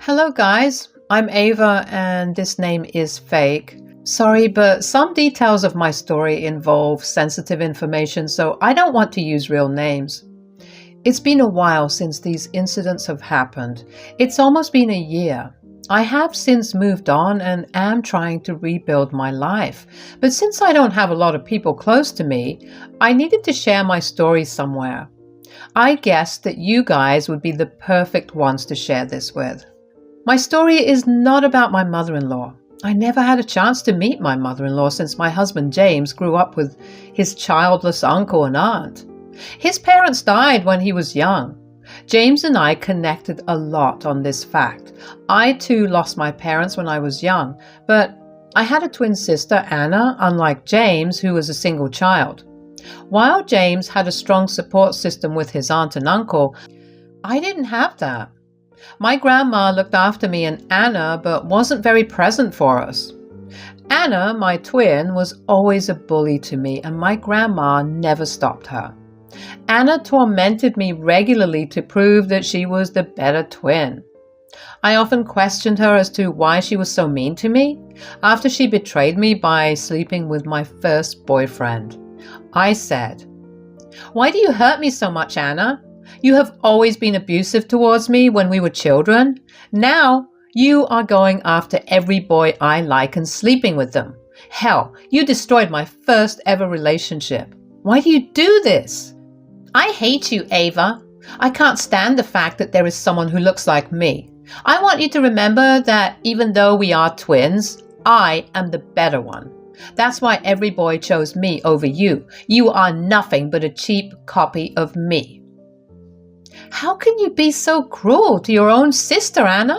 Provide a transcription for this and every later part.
Hello guys, I'm Ava and this name is fake. Sorry, but some details of my story involve sensitive information, so I don't want to use real names. It's been a while since these incidents have happened. It's almost been a year. I have since moved on and am trying to rebuild my life. But since I don't have a lot of people close to me, I needed to share my story somewhere. I guessed that you guys would be the perfect ones to share this with. My story is not about my mother-in-law. I never had a chance to meet my mother-in-law since my husband James grew up with his childless uncle and aunt. His parents died when he was young. James and I connected a lot on this fact. I too lost my parents when I was young, but I had a twin sister, Anna, unlike James, who was a single child. While James had a strong support system with his aunt and uncle, I didn't have that. My grandma looked after me and Anna, but wasn't very present for us. Anna, my twin, was always a bully to me, and my grandma never stopped her. Anna tormented me regularly to prove that she was the better twin. I often questioned her as to why she was so mean to me after she betrayed me by sleeping with my first boyfriend. I said, "Why do you hurt me so much, Anna? You have always been abusive towards me when we were children. Now you are going after every boy I like and sleeping with them. Hell, you destroyed my first ever relationship. Why do you do this?" "I hate you, Ava. I can't stand the fact that there is someone who looks like me. I want you to remember that even though we are twins, I am the better one. That's why every boy chose me over you. You are nothing but a cheap copy of me." "How can you be so cruel to your own sister, Anna?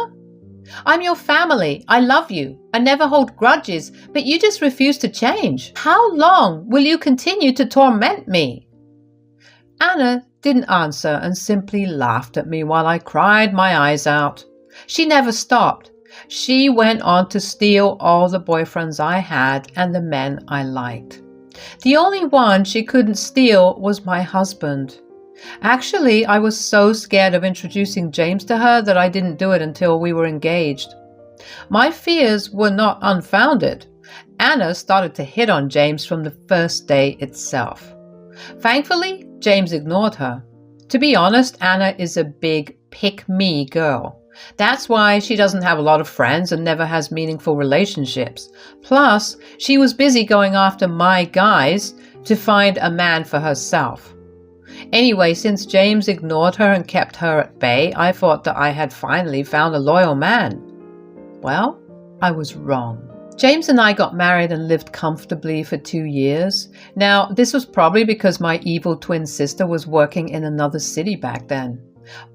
I'm your family. I love you. I never hold grudges, but you just refuse to change. How long will you continue to torment me?" Anna didn't answer and simply laughed at me while I cried my eyes out. She never stopped. She went on to steal all the boyfriends I had and the men I liked. The only one she couldn't steal was my husband. Actually, I was so scared of introducing James to her that I didn't do it until we were engaged. My fears were not unfounded. Anna started to hit on James from the first day itself. Thankfully, James ignored her. To be honest, Anna is a big pick-me girl. That's why she doesn't have a lot of friends and never has meaningful relationships. Plus, she was busy going after my guys to find a man for herself. Anyway, since James ignored her and kept her at bay, I thought that I had finally found a loyal man. Well, I was wrong. James and I got married and lived comfortably for 2 years. Now, this was probably because my evil twin sister was working in another city back then.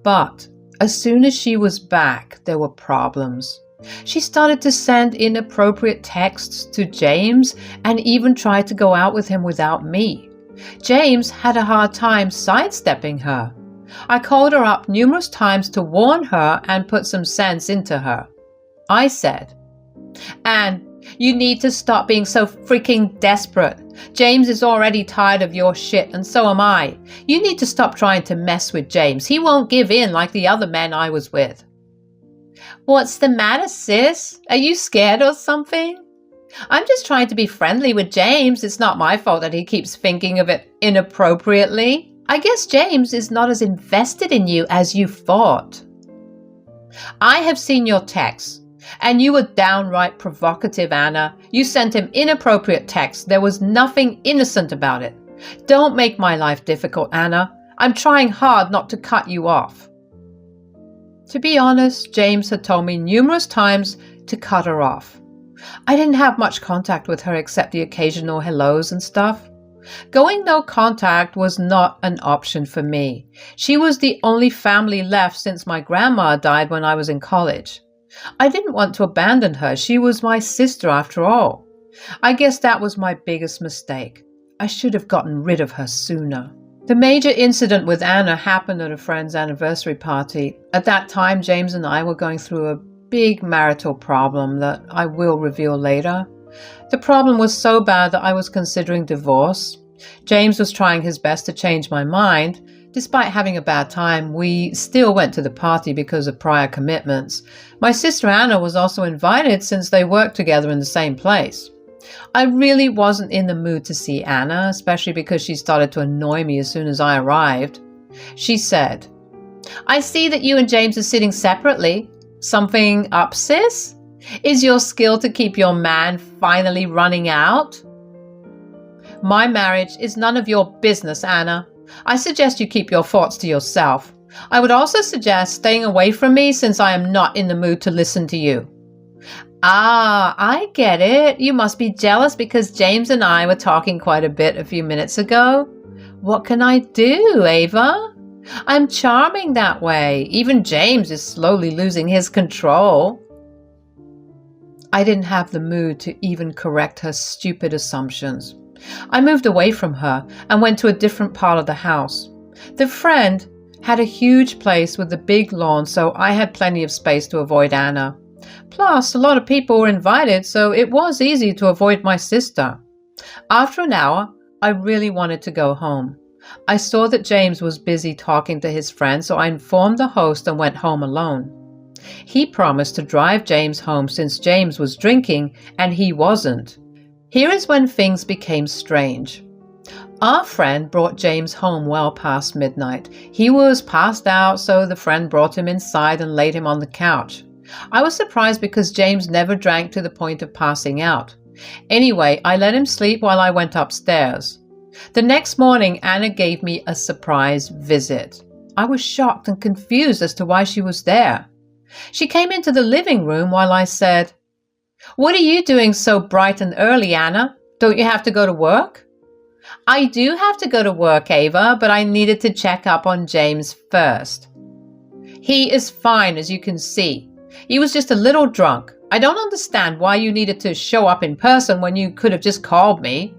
But as soon as she was back, there were problems. She started to send inappropriate texts to James and even tried to go out with him without me. James had a hard time sidestepping her. I called her up numerous times to warn her and put some sense into her. I said, "Anne, you need to stop being so freaking desperate. James is already tired of your shit and so am I. You need to stop trying to mess with James. He won't give in like the other men I was with." "What's the matter, sis? Are you scared or something?" "I'm just trying to be friendly with James. It's not my fault that he keeps thinking of it inappropriately. I guess James is not as invested in you as you thought." "I have seen your texts, and you were downright provocative, Anna. You sent him inappropriate texts. There was nothing innocent about it. Don't make my life difficult, Anna. I'm trying hard not to cut you off." To be honest, James had told me numerous times to cut her off. I didn't have much contact with her except the occasional hellos and stuff. Going no contact was not an option for me. She was the only family left since my grandma died when I was in college. I didn't want to abandon her. She was my sister after all. I guess that was my biggest mistake. I should have gotten rid of her sooner. The major incident with Anna happened at a friend's anniversary party. At that time, James and I were going through a big marital problem that I will reveal later. The problem was so bad that I was considering divorce. James was trying his best to change my mind. Despite having a bad time, we still went to the party because of prior commitments. My sister Anna was also invited since they worked together in the same place. I really wasn't in the mood to see Anna, especially because she started to annoy me as soon as I arrived. She said, "I see that you and James are sitting separately. Something up, sis? Is your skill to keep your man finally running out?" "My marriage is none of your business, Anna. I suggest you keep your thoughts to yourself. I would also suggest staying away from me since I am not in the mood to listen to you." "Ah, I get it. You must be jealous because James and I were talking quite a bit a few minutes ago. What can I do, Ava? I'm charming that way. Even James is slowly losing his control." I didn't have the mood to even correct her stupid assumptions. I moved away from her and went to a different part of the house. The friend had a huge place with a big lawn, so I had plenty of space to avoid Anna. Plus, a lot of people were invited, so it was easy to avoid my sister. After an hour, I really wanted to go home. I saw that James was busy talking to his friend, so I informed the host and went home alone. He promised to drive James home since James was drinking and he wasn't. Here is when things became strange. Our friend brought James home well past midnight. He was passed out, so the friend brought him inside and laid him on the couch. I was surprised because James never drank to the point of passing out. Anyway, I let him sleep while I went upstairs. The next morning, Anna gave me a surprise visit. I was shocked and confused as to why she was there. She came into the living room while I said, "What are you doing so bright and early, Anna? Don't you have to go to work?" "I do have to go to work, Ava, but I needed to check up on James first." "He is fine, as you can see. He was just a little drunk. I don't understand why you needed to show up in person when you could have just called me."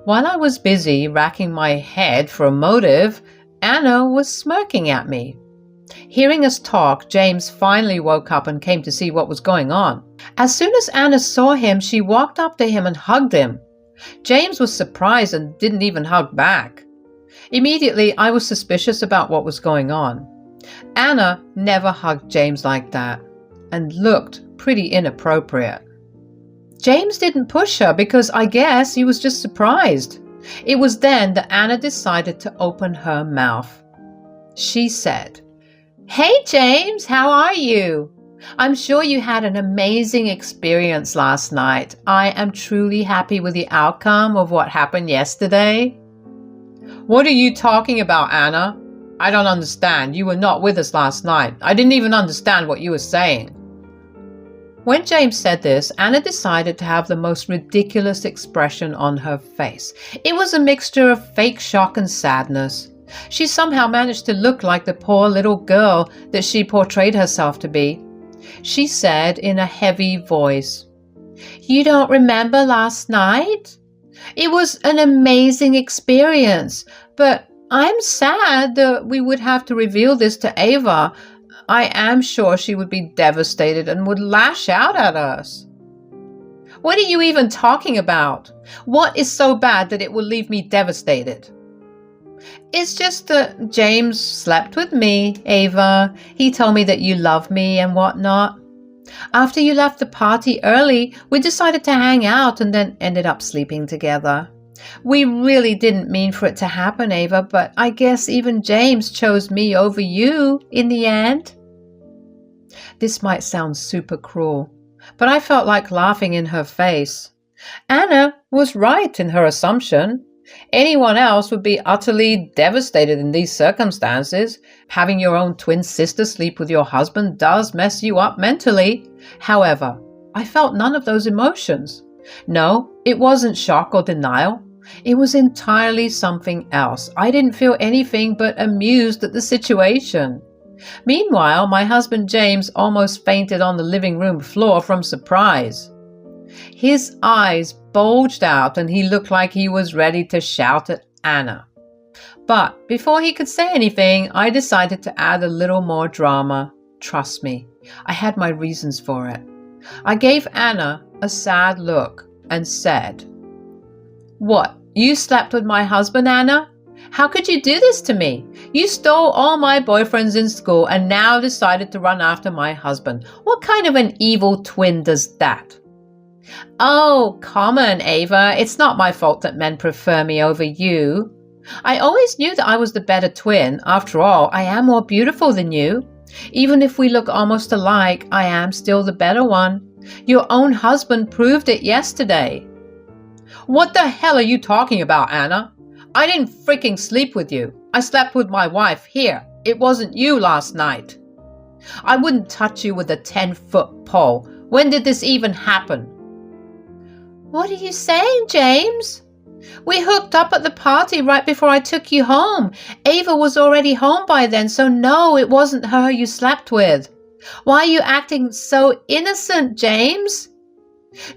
While I was busy racking my head for a motive, Anna was smirking at me. Hearing us talk, James finally woke up and came to see what was going on. As soon as Anna saw him, she walked up to him and hugged him. James was surprised and didn't even hug back. Immediately, I was suspicious about what was going on. Anna never hugged James like that and looked pretty inappropriate. James didn't push her because I guess he was just surprised. It was then that Anna decided to open her mouth. She said, "Hey James, how are you? I'm sure you had an amazing experience last night. I am truly happy with the outcome of what happened yesterday." "What are you talking about, Anna? I don't understand. You were not with us last night. I didn't even understand what you were saying." When James said this, Anna decided to have the most ridiculous expression on her face. It was a mixture of fake shock and sadness. She somehow managed to look like the poor little girl that she portrayed herself to be. She said in a heavy voice, "You don't remember last night? It was an amazing experience, but I'm sad that we would have to reveal this to Ava. I am sure she would be devastated and would lash out at us." "What are you even talking about? What is so bad that it will leave me devastated?" "It's just that James slept with me, Ava. He told me that you love me and whatnot. After you left the party early, we decided to hang out and then ended up sleeping together. We really didn't mean for it to happen, Ava, but I guess even James chose me over you in the end." This might sound super cruel, but I felt like laughing in her face. Anna was right in her assumption. Anyone else would be utterly devastated in these circumstances. Having your own twin sister sleep with your husband does mess you up mentally. However, I felt none of those emotions. No, it wasn't shock or denial. It was entirely something else. I didn't feel anything but amused at the situation. Meanwhile, my husband James almost fainted on the living room floor from surprise. His eyes bulged out and he looked like he was ready to shout at Anna. But before he could say anything, I decided to add a little more drama. Trust me, I had my reasons for it. I gave Anna a sad look and said, "What, you slept with my husband, Anna? How could you do this to me? You stole all my boyfriends in school and now decided to run after my husband. What kind of an evil twin does that? Oh, come on, Ava. It's not my fault that men prefer me over you. I always knew that I was the better twin. After all, I am more beautiful than you. Even if we look almost alike, I am still the better one. Your own husband proved it yesterday. What the hell are you talking about, Anna? I didn't freaking sleep with you. I slept with my wife here. It wasn't you last night. I wouldn't touch you with a 10-foot pole. When did this even happen? What are you saying, James? We hooked up at the party right before I took you home. Ava was already home by then, so no, it wasn't her you slept with. Why are you acting so innocent, James?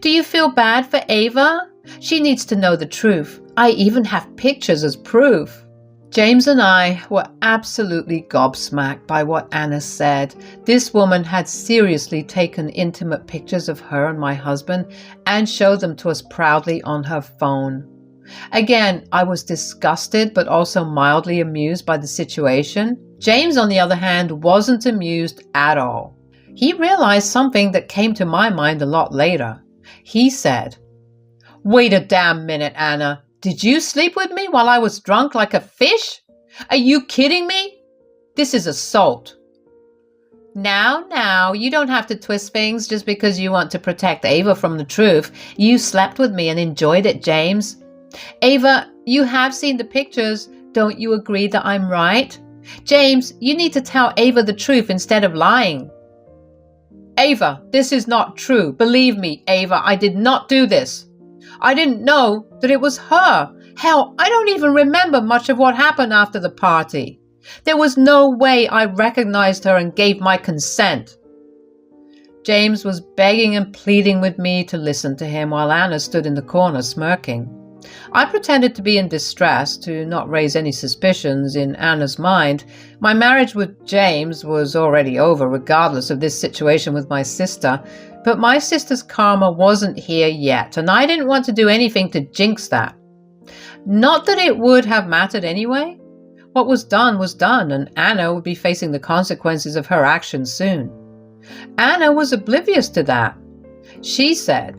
Do you feel bad for Ava? She needs to know the truth. I even have pictures as proof. James and I were absolutely gobsmacked by what Anna said. This woman had seriously taken intimate pictures of her and my husband and showed them to us proudly on her phone. Again, I was disgusted but also mildly amused by the situation. James, on the other hand, wasn't amused at all. He realized something that came to my mind a lot later. He said, "Wait a damn minute, Anna. Did you sleep with me while I was drunk like a fish? Are you kidding me? This is assault." Now, you don't have to twist things just because you want to protect Ava from the truth. You slept with me and enjoyed it, James. Ava, you have seen the pictures. Don't you agree that I'm right? James, you need to tell Ava the truth instead of lying. Ava, this is not true. Believe me, Ava, I did not do this. I didn't know that it was her. Hell, I don't even remember much of what happened after the party. There was no way I recognized her and gave my consent. James was begging and pleading with me to listen to him while Anna stood in the corner smirking. I pretended to be in distress to not raise any suspicions in Anna's mind. My marriage with James was already over regardless of this situation with my sister, but my sister's karma wasn't here yet, and I didn't want to do anything to jinx that. Not that it would have mattered anyway. What was done, and Anna would be facing the consequences of her actions soon. Anna was oblivious to that. She said,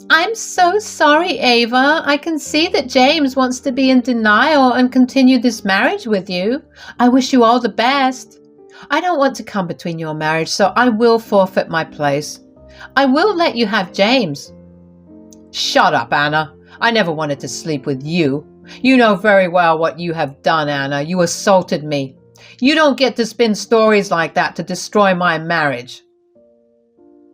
"I'm so sorry, Ava. I can see that James wants to be in denial and continue this marriage with you. I wish you all the best. I don't want to come between your marriage, so I will forfeit my place. I will let you have James." Shut up, Anna. I never wanted to sleep with you. You know very well what you have done, Anna. You assaulted me. You don't get to spin stories like that to destroy my marriage.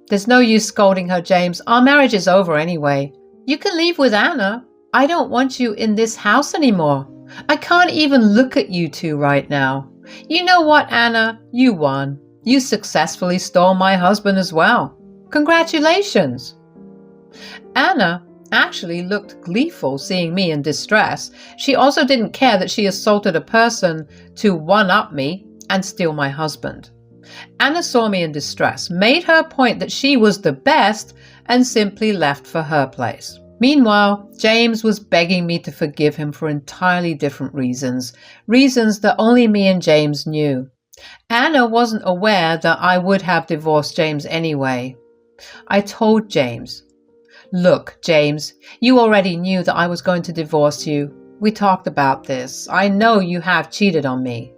There's no use scolding her, James. Our marriage is over anyway. You can leave with Anna. I don't want you in this house anymore. I can't even look at you two right now. You know what, Anna? You won. You successfully stole my husband as well. Congratulations. Anna actually looked gleeful seeing me in distress. She also didn't care that she assaulted a person to one-up me and steal my husband. Anna saw me in distress, made her point that she was the best, and simply left for her place. Meanwhile, James was begging me to forgive him for entirely different reasons that only me and James knew. Anna wasn't aware that I would have divorced James anyway. I told James, "Look, James, you already knew that I was going to divorce you. We talked about this. I know you have cheated on me."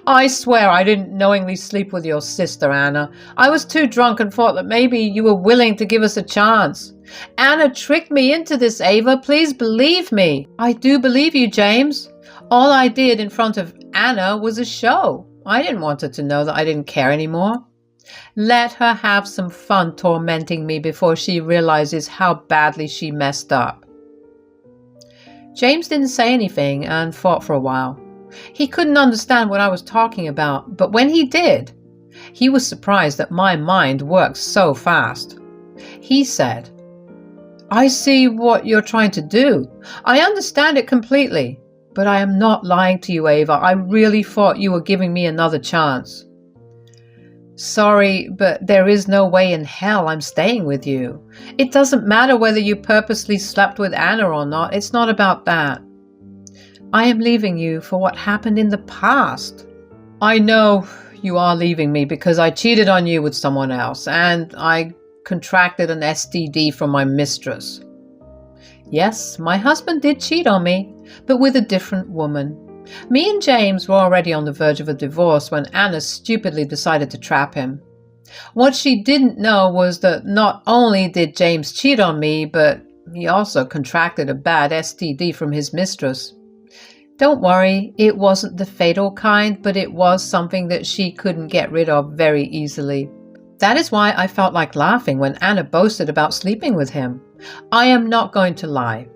"I swear I didn't knowingly sleep with your sister, Anna. I was too drunk and thought that maybe you were willing to give us a chance. Anna tricked me into this, Ava. Please believe me." "I do believe you, James. All I did in front of Anna was a show. I didn't want her to know that I didn't care anymore. Let her have some fun tormenting me before she realizes how badly she messed up." James didn't say anything and thought for a while. He couldn't understand what I was talking about, but when he did, he was surprised that my mind worked so fast. He said, "I see what you're trying to do. I understand it completely, but I am not lying to you, Ava. I really thought you were giving me another chance." "Sorry, but there is no way in hell I'm staying with you. It doesn't matter whether you purposely slept with Anna or not. It's not about that." I am leaving you for what happened in the past. I know you are leaving me because I cheated on you with someone else and I contracted an STD from my mistress. Yes, my husband did cheat on me, but with a different woman. Me and James were already on the verge of a divorce when Anna stupidly decided to trap him. What she didn't know was that not only did James cheat on me, but he also contracted a bad STD from his mistress. Don't worry, it wasn't the fatal kind, but it was something that she couldn't get rid of very easily. That is why I felt like laughing when Anna boasted about sleeping with him. I am not going to lie.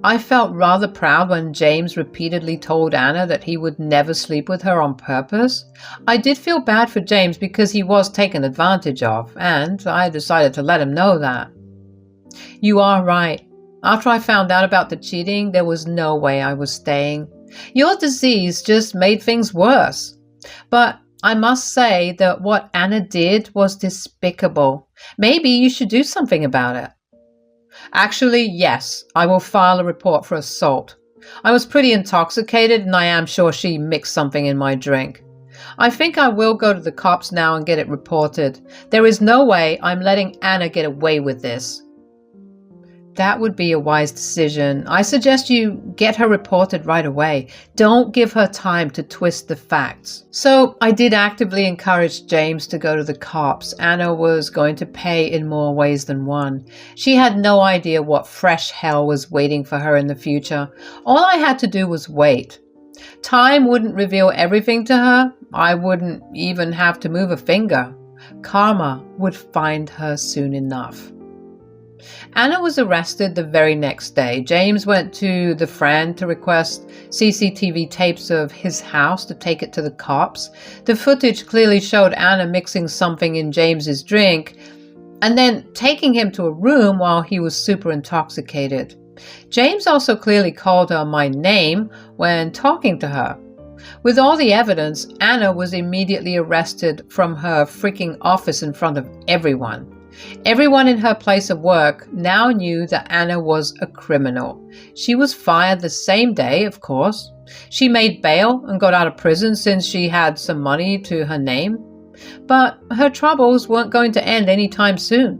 I felt rather proud when James repeatedly told Anna that he would never sleep with her on purpose. I did feel bad for James because he was taken advantage of, and I decided to let him know that. You are right. After I found out about the cheating, there was no way I was staying. Your disease just made things worse. But I must say that what Anna did was despicable. Maybe you should do something about it. Actually, yes, I will file a report for assault. I was pretty intoxicated and I am sure she mixed something in my drink. I think I will go to the cops now and get it reported. There is no way I'm letting Anna get away with this. That would be a wise decision. I suggest you get her reported right away. Don't give her time to twist the facts. So I did actively encourage James to go to the cops. Anna was going to pay in more ways than one. She had no idea what fresh hell was waiting for her in the future. All I had to do was wait. Time wouldn't reveal everything to her. I wouldn't even have to move a finger. Karma would find her soon enough. Anna was arrested the very next day. James went to the friend to request CCTV tapes of his house to take it to the cops. The footage clearly showed Anna mixing something in James's drink and then taking him to a room while he was super intoxicated. James also clearly called her my name when talking to her. With all the evidence, Anna was immediately arrested from her freaking office in front of everyone. Everyone in her place of work now knew that Anna was a criminal. She was fired the same day, of course. She made bail and got out of prison since she had some money to her name. But her troubles weren't going to end anytime soon.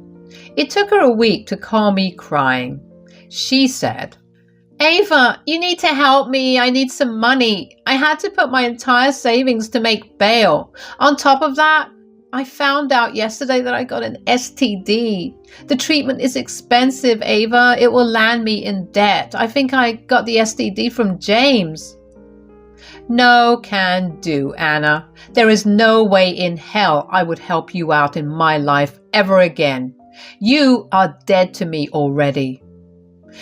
It took her a week to call me crying. She said, "Ava, you need to help me. I need some money. I had to put my entire savings to make bail. On top of that, I found out yesterday that I got an STD. The treatment is expensive, Ava. It will land me in debt. I think I got the STD from James." No can do, Anna. There is no way in hell I would help you out in my life ever again. You are dead to me already.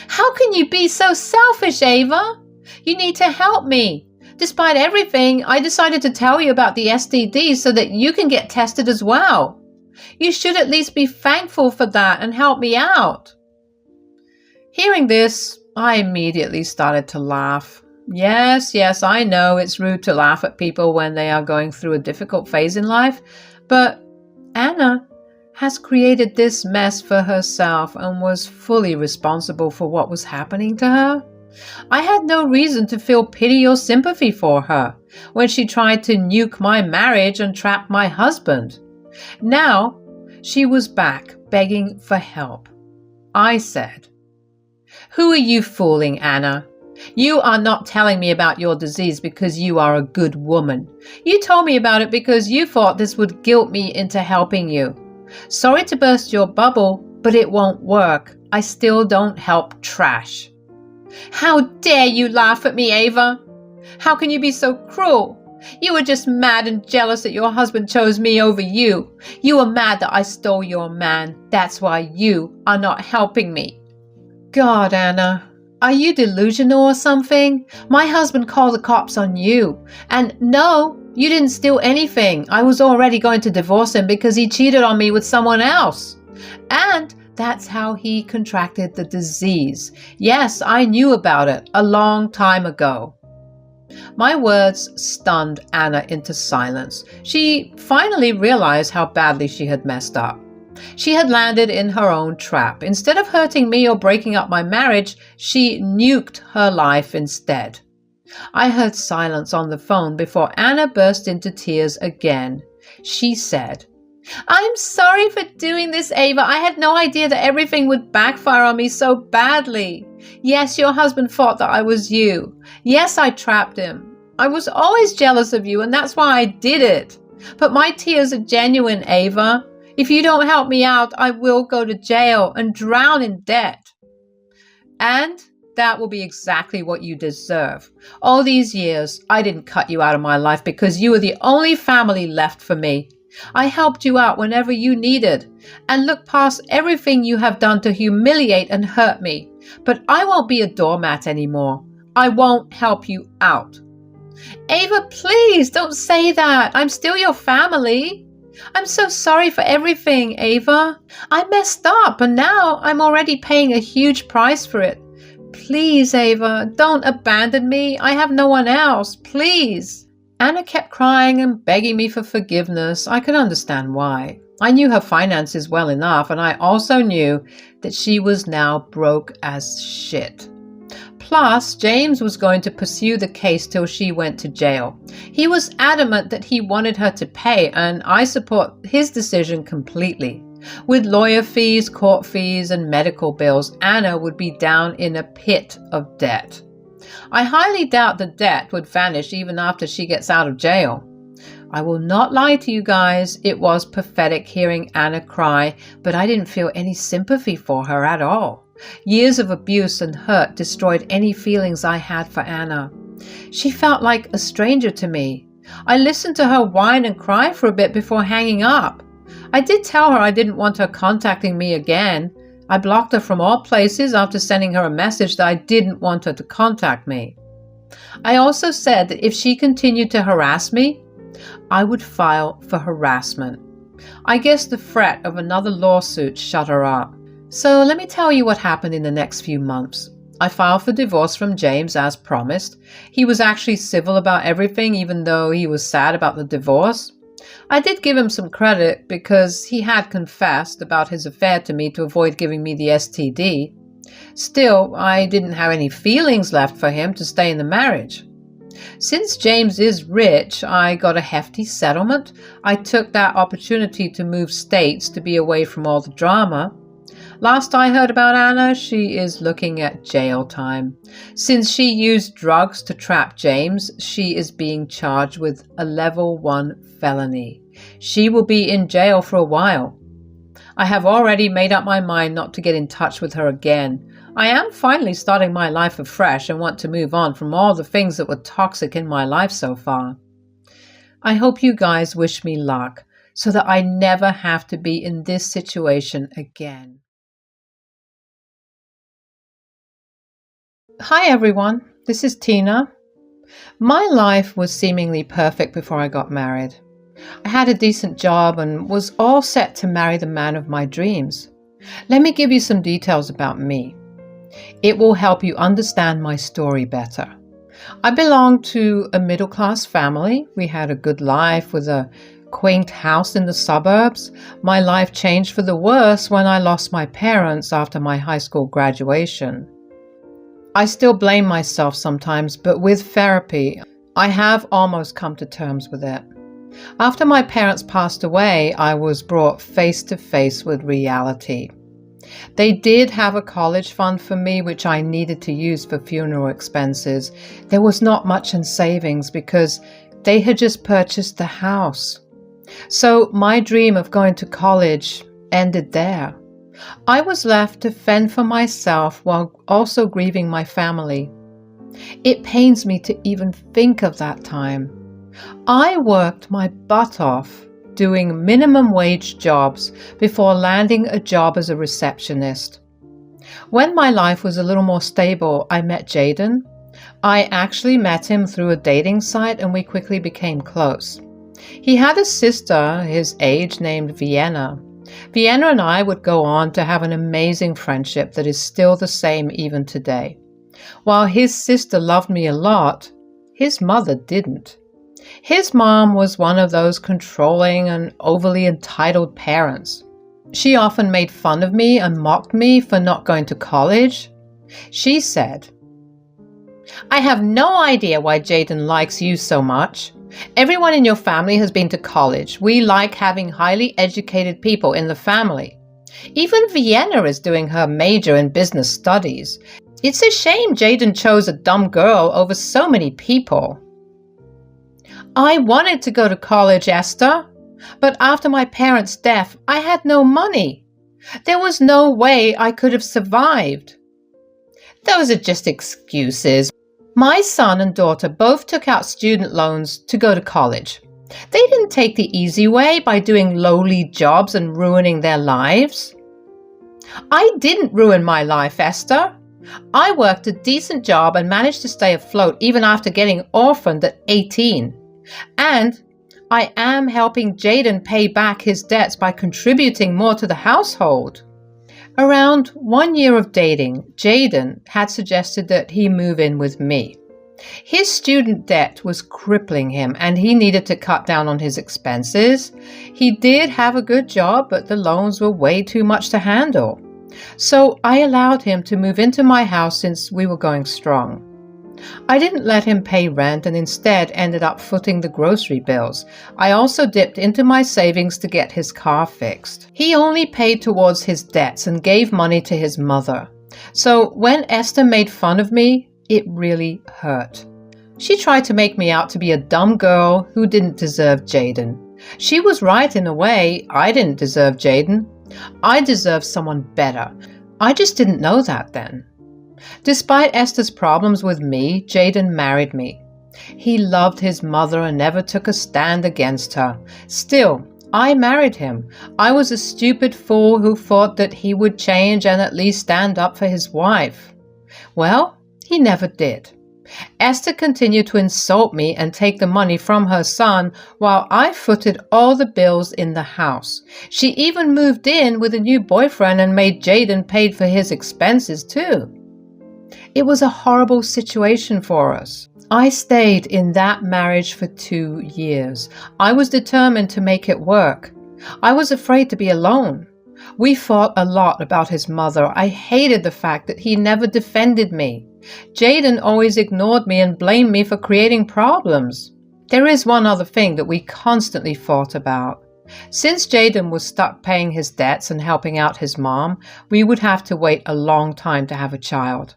How can you be so selfish, Ava? You need to help me. Despite everything, I decided to tell you about the STD so that you can get tested as well. You should at least be thankful for that and help me out. Hearing this, I immediately started to laugh. Yes, I know it's rude to laugh at people when they are going through a difficult phase in life, but Anna has created this mess for herself and was fully responsible for what was happening to her. I had no reason to feel pity or sympathy for her when she tried to nuke my marriage and trap my husband. Now, she was back begging for help. I said, "Who are you fooling, Anna? You are not telling me about your disease because you are a good woman. You told me about it because you thought this would guilt me into helping you. Sorry to burst your bubble, but it won't work. I still don't help trash." How dare you laugh at me, Ava? How can you be so cruel? You were just mad and jealous that your husband chose me over you. You were mad that I stole your man. That's why you are not helping me. God, Anna, are you delusional or something? My husband called the cops on you. And no, you didn't steal anything. I was already going to divorce him because he cheated on me with someone else. And that's how he contracted the disease. Yes, I knew about it a long time ago. My words stunned Anna into silence. She finally realized how badly she had messed up. She had landed in her own trap. Instead of hurting me or breaking up my marriage, she nuked her life instead. I heard silence on the phone before Anna burst into tears again. She said, "I'm sorry for doing this, Ava. I had no idea that everything would backfire on me so badly. Yes, your husband thought that I was you. Yes, I trapped him. I was always jealous of you, and that's why I did it. But my tears are genuine, Ava. If you don't help me out, I will go to jail and drown in debt. And that will be exactly what you deserve. All these years, I didn't cut you out of my life because you were the only family left for me. I helped you out whenever you needed and looked past everything you have done to humiliate and hurt me. But I won't be a doormat anymore. I won't help you out." "Ava, please don't say that. I'm still your family. I'm so sorry for everything, Ava. I messed up and now I'm already paying a huge price for it. Please, Ava, don't abandon me. I have no one else. Please." Anna kept crying and begging me for forgiveness. I could understand why. I knew her finances well enough, and I also knew that she was now broke as shit. Plus, James was going to pursue the case till she went to jail. He was adamant that he wanted her to pay, and I support his decision completely. With lawyer fees, court fees, and medical bills, Anna would be down in a pit of debt. I highly doubt the debt would vanish even after she gets out of jail. I will not lie to you guys, it was pathetic hearing Anna cry, but I didn't feel any sympathy for her at all. Years of abuse and hurt destroyed any feelings I had for Anna. She felt like a stranger to me. I listened to her whine and cry for a bit before hanging up. I did tell her I didn't want her contacting me again. I blocked her from all places after sending her a message that I didn't want her to contact me. I also said that if she continued to harass me, I would file for harassment. I guess the threat of another lawsuit shut her up. So let me tell you what happened in the next few months. I filed for divorce from James as promised. He was actually civil about everything, even though he was sad about the divorce. I did give him some credit because he had confessed about his affair to me to avoid giving me the STD. Still, I didn't have any feelings left for him to stay in the marriage. Since James is rich, I got a hefty settlement. I took that opportunity to move states to be away from all the drama. Last I heard about Anna, she is looking at jail time. Since she used drugs to trap James, she is being charged with a level 1 felony. She will be in jail for a while. I have already made up my mind not to get in touch with her again. I am finally starting my life afresh and want to move on from all the things that were toxic in my life so far. I hope you guys wish me luck so that I never have to be in this situation again. Hi everyone, this is Tina. My life was seemingly perfect before I got married. I had a decent job and was all set to marry the man of my dreams. Let me give you some details about me. It will help you understand my story better. I belong to a middle-class family. We had a good life with a quaint house in the suburbs. My life changed for the worse when I lost my parents after my high school graduation. I still blame myself sometimes, but with therapy, I have almost come to terms with it. After my parents passed away, I was brought face to face with reality. They did have a college fund for me, which I needed to use for funeral expenses. There was not much in savings because they had just purchased the house. So my dream of going to college ended there. I was left to fend for myself while also grieving my family. It pains me to even think of that time. I worked my butt off doing minimum wage jobs before landing a job as a receptionist. When my life was a little more stable, I met Jaden. I actually met him through a dating site and we quickly became close. He had a sister his age named Vienna. Vienna and I would go on to have an amazing friendship that is still the same even today. While his sister loved me a lot, his mother didn't. His mom was one of those controlling and overly entitled parents. She often made fun of me and mocked me for not going to college. She said, I have no idea why Jaden likes you so much. Everyone in your family has been to college. We like having highly educated people in the family. Even Vienna is doing her major in business studies. It's a shame Jaden chose a dumb girl over so many people. I wanted to go to college, Esther, but after my parents' death, I had no money. There was no way I could have survived. Those are just excuses. My son and daughter both took out student loans to go to college. They didn't take the easy way by doing lowly jobs and ruining their lives. I didn't ruin my life, Esther. I worked a decent job and managed to stay afloat even after getting orphaned at 18. And I am helping Jaden pay back his debts by contributing more to the household. Around 1 year of dating, Jaden had suggested that he move in with me. His student debt was crippling him and he needed to cut down on his expenses. He did have a good job, but the loans were way too much to handle. So I allowed him to move into my house since we were going strong. I didn't let him pay rent and instead ended up footing the grocery bills. I also dipped into my savings to get his car fixed. He only paid towards his debts and gave money to his mother. So when Esther made fun of me, it really hurt. She tried to make me out to be a dumb girl who didn't deserve Jaden. She was right in a way. I didn't deserve Jaden. I deserved someone better. I just didn't know that then. Despite Esther's problems with me, Jaden married me. He loved his mother and never took a stand against her. Still, I married him. I was a stupid fool who thought that he would change and at least stand up for his wife. Well, he never did. Esther continued to insult me and take the money from her son while I footed all the bills in the house. She even moved in with a new boyfriend and made Jaden pay for his expenses too. It was a horrible situation for us. I stayed in that marriage for 2 years. I was determined to make it work. I was afraid to be alone. We fought a lot about his mother. I hated the fact that he never defended me. Jaden always ignored me and blamed me for creating problems. There is one other thing that we constantly fought about. Since Jaden was stuck paying his debts and helping out his mom, we would have to wait a long time to have a child.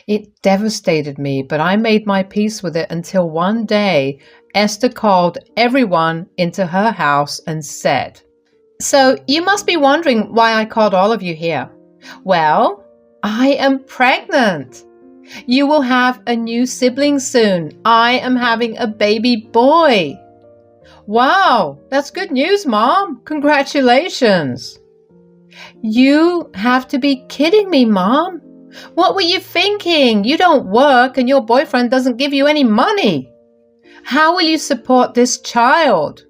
It devastated me, but I made my peace with it until one day Esther called everyone into her house and said, "So you must be wondering why I called all of you here. Well, I am pregnant. You will have a new sibling soon. I am having a baby boy." "Wow, that's good news, Mom. Congratulations." "You have to be kidding me, Mom. What were you thinking? You don't work and your boyfriend doesn't give you any money. How will you support this child?"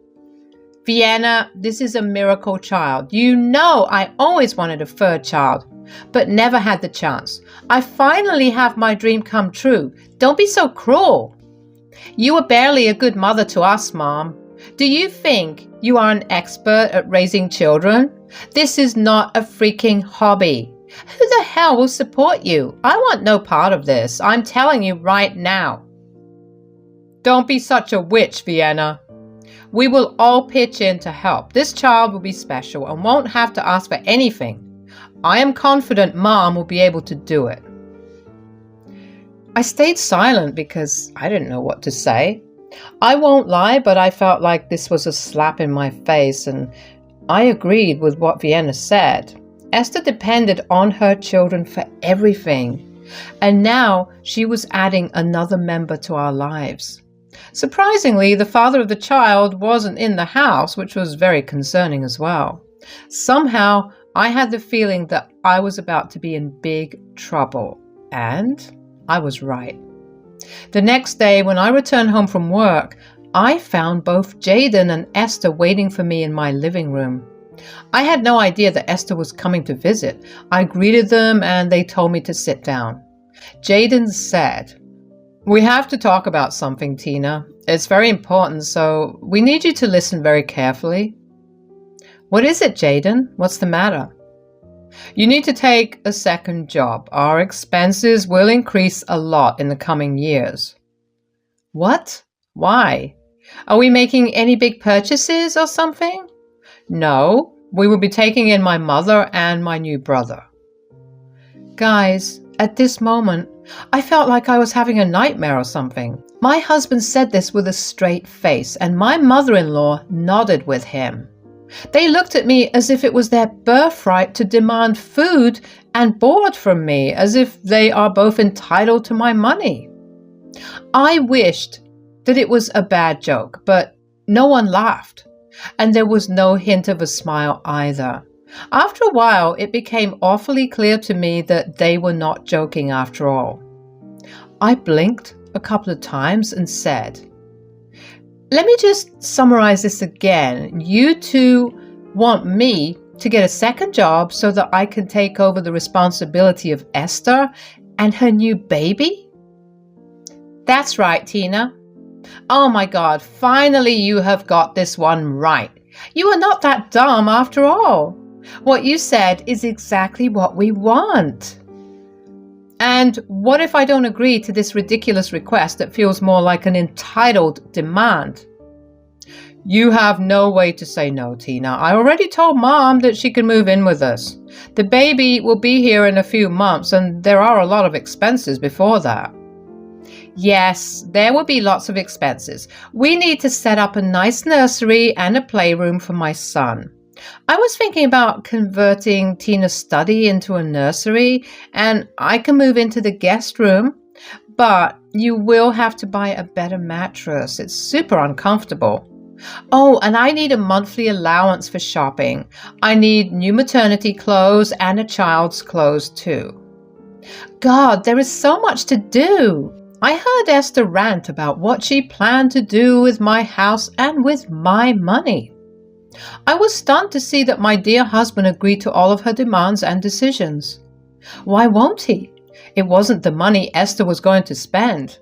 "Vienna, this is a miracle child. You know I always wanted a third child, but never had the chance. I finally have my dream come true. Don't be so cruel. You were barely a good mother to us, Mom. Do you think you are an expert at raising children? This is not a freaking hobby. Who the hell will support you? I want no part of this. I'm telling you right now." "Don't be such a witch, Vienna. We will all pitch in to help. This child will be special and won't have to ask for anything. I am confident Mom will be able to do it." I stayed silent because I didn't know what to say. I won't lie, but I felt like this was a slap in my face, and I agreed with what Vienna said. Esther depended on her children for everything, and now she was adding another member to our lives. Surprisingly, the father of the child wasn't in the house, which was very concerning as well. Somehow, I had the feeling that I was about to be in big trouble, and I was right. The next day, when I returned home from work, I found both Jaden and Esther waiting for me in my living room. I had no idea that Esther was coming to visit. I greeted them and they told me to sit down. Jaden said, "We have to talk about something, Tina. It's very important, so we need you to listen very carefully." "What is it, Jaden? What's the matter?" You need to take a second job. Our expenses will increase a lot in the coming years. What? Why? Are we making any big purchases or something? No, we will be taking in my mother and my new brother. Guys, at this moment, I felt like I was having a nightmare or something. My husband said this with a straight face, and my mother-in-law nodded with him. They looked at me as if it was their birthright to demand food and board from me, as if they are both entitled to my money. I wished that it was a bad joke, but no one laughed, and there was no hint of a smile either. After a while, it became awfully clear to me that they were not joking after all. I blinked a couple of times and said, "Let me just summarize this again. You two want me to get a second job so that I can take over the responsibility of Esther and her new baby?" "That's right, Tina." "Oh my God, finally you have got this one right. You are not that dumb after all. What you said is exactly what we want." "And what if I don't agree to this ridiculous request that feels more like an entitled demand?" "You have no way to say no, Tina. I already told Mom that she can move in with us. The baby will be here in a few months, and there are a lot of expenses before that." "Yes, there will be lots of expenses. We need to set up a nice nursery and a playroom for my son. I was thinking about converting Tina's study into a nursery, and I can move into the guest room, but you will have to buy a better mattress. It's super uncomfortable. Oh, and I need a monthly allowance for shopping. I need new maternity clothes and a child's clothes too." God, there is so much to do. I heard Esther rant about what she planned to do with my house and with my money. I was stunned to see that my dear husband agreed to all of her demands and decisions. Why won't he? It wasn't the money Esther was going to spend.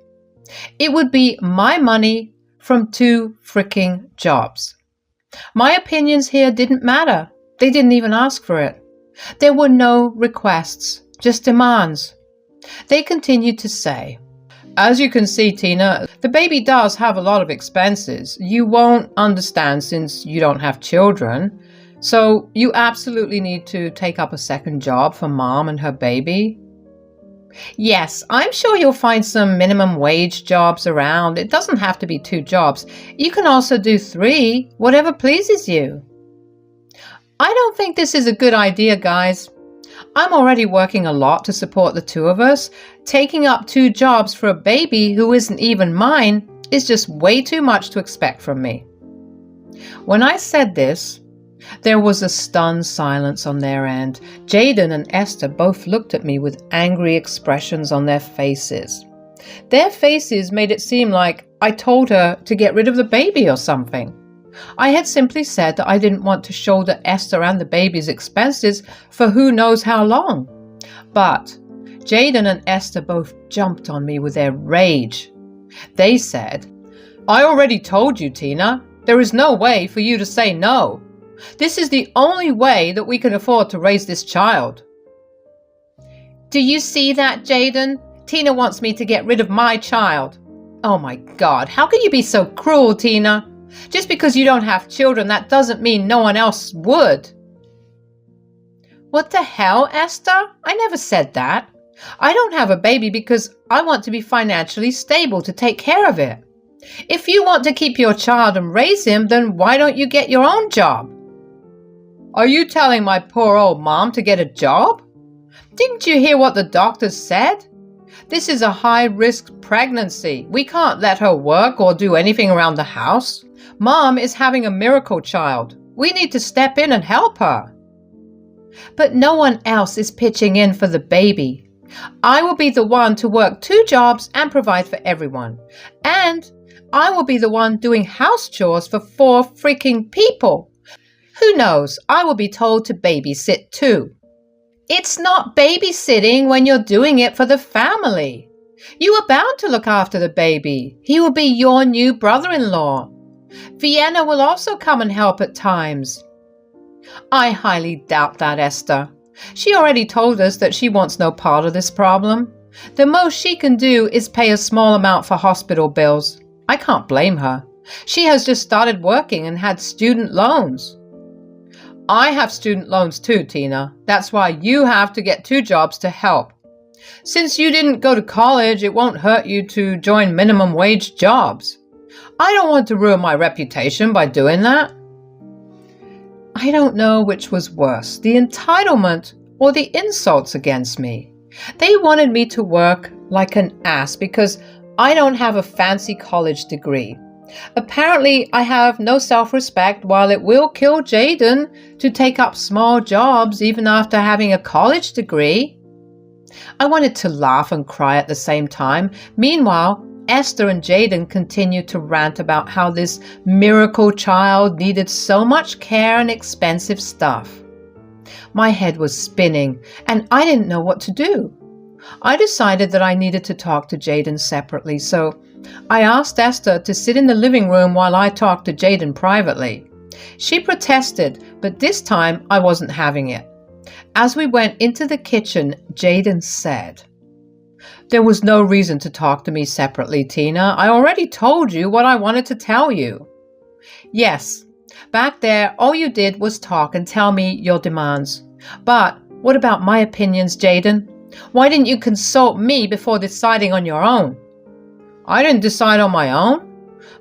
It would be my money from 2 freaking jobs. My opinions here didn't matter. They didn't even ask for it. There were no requests, just demands. They continued to say, "As you can see, Tina, the baby does have a lot of expenses. You won't understand since you don't have children. So you absolutely need to take up a second job for Mom and her baby." "Yes, I'm sure you'll find some minimum wage jobs around. It doesn't have to be 2 jobs. You can also do 3, whatever pleases you." I don't think this is a good idea, guys. I'm already working a lot to support the 2 of us. Taking up 2 jobs for a baby who isn't even mine is just way too much to expect from me. When I said this, there was a stunned silence on their end. Jaden and Esther both looked at me with angry expressions on their faces. Their faces made it seem like I told her to get rid of the baby or something. I had simply said that I didn't want to shoulder Esther and the baby's expenses for who knows how long. But Jaden and Esther both jumped on me with their rage. They said, "I already told you, Tina. There is no way for you to say no. This is the only way that we can afford to raise this child." "Do you see that, Jaden? Tina wants me to get rid of my child." "Oh my God, how can you be so cruel, Tina? Just because you don't have children, that doesn't mean no one else would." "What the hell, Esther? I never said that. I don't have a baby because I want to be financially stable to take care of it. If you want to keep your child and raise him, then why don't you get your own job?" "Are you telling my poor old mom to get a job? Didn't you hear what the doctors said? This is a high-risk pregnancy. We can't let her work or do anything around the house. Mom is having a miracle child. We need to step in and help her." "But no one else is pitching in for the baby. I will be the one to work 2 jobs and provide for everyone. And I will be the one doing house chores for 4 freaking people. Who knows, I will be told to babysit too." "It's not babysitting when you're doing it for the family. You are bound to look after the baby. He will be your new brother-in-law. Vienna will also come and help at times." "I highly doubt that, Esther. She already told us that she wants no part of this problem. The most she can do is pay a small amount for hospital bills. I can't blame her. She has just started working and had student loans. I have student loans too, Tina. That's why you have to get 2 jobs to help. Since you didn't go to college, it won't hurt you to join minimum wage jobs. I don't want to ruin my reputation by doing that. I don't know which was worse, the entitlement or the insults against me. They wanted me to work like an ass because I don't have a fancy college degree. Apparently, I have no self-respect, while it will kill Jaden to take up small jobs even after having a college degree. I wanted to laugh and cry at the same time. Meanwhile, Esther and Jaden continued to rant about how this miracle child needed so much care and expensive stuff. My head was spinning, and I didn't know what to do. I decided that I needed to talk to Jaden separately, so I asked Esther to sit in the living room while I talked to Jaden privately. She protested, but this time I wasn't having it. As we went into the kitchen, Jaden said, "There was no reason to talk to me separately, Tina. I already told you what I wanted to tell you." "Yes, back there all you did was talk and tell me your demands. But what about my opinions, Jaden? Why didn't you consult me before deciding on your own?" "I didn't decide on my own.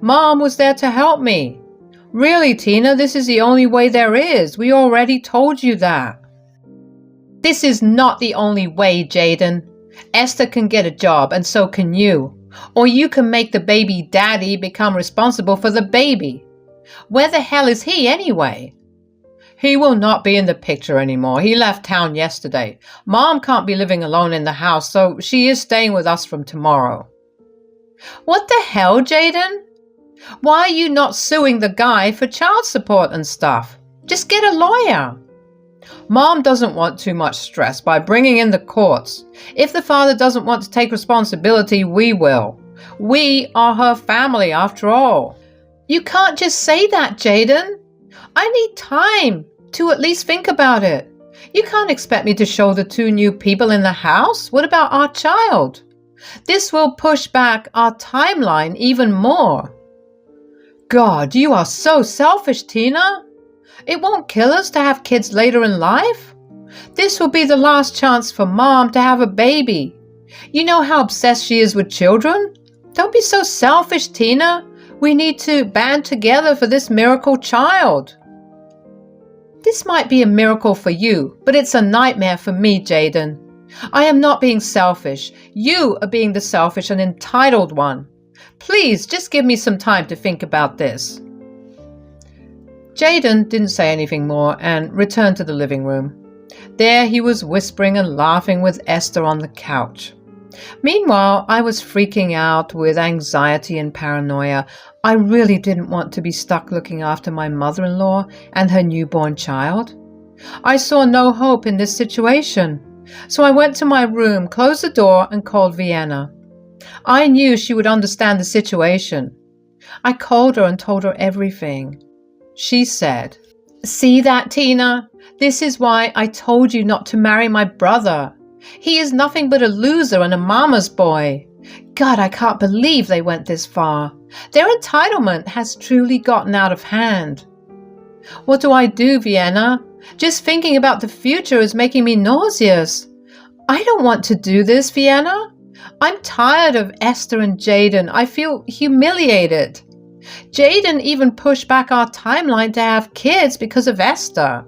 Mom was there to help me." "Really, Tina, this is the only way there is. We already told you that." "This is not the only way, Jaden. Esther can get a job, and so can you. Or you can make the baby daddy become responsible for the baby. Where the hell is he anyway?" "He will not be in the picture anymore. He left town yesterday. Mom can't be living alone in the house, so she is staying with us from tomorrow." "What the hell, Jaden? Why are you not suing the guy for child support and stuff? Just get a lawyer." "Mom doesn't want too much stress by bringing in the courts. If the father doesn't want to take responsibility, we will. We are her family after all." "You can't just say that, Jaden. I need time to at least think about it. You can't expect me to shoulder 2 new people in the house. What about our child? This will push back our timeline even more." "God, you are so selfish, Tina. It won't kill us to have kids later in life. This will be the last chance for Mom to have a baby. You know how obsessed she is with children. Don't be so selfish, Tina. We need to band together for this miracle child." "This might be a miracle for you, but it's a nightmare for me, Jaden. I am not being selfish. You are being the selfish and entitled one. Please, just give me some time to think about this." Jaden didn't say anything more and returned to the living room. There he was whispering and laughing with Esther on the couch. Meanwhile, I was freaking out with anxiety and paranoia. I really didn't want to be stuck looking after my mother-in-law and her newborn child. I saw no hope in this situation. So I went to my room, closed the door, and called Vienna. I knew she would understand the situation. I called her and told her everything. She said, "See that, Tina? This is why I told you not to marry my brother. He is nothing but a loser and a mama's boy. God, I can't believe they went this far. Their entitlement has truly gotten out of hand." "What do I do, Vienna? Just thinking about the future is making me nauseous. I don't want to do this, Vienna. I'm tired of Esther and Jaden. I feel humiliated. Jaden even pushed back our timeline to have kids because of Esther."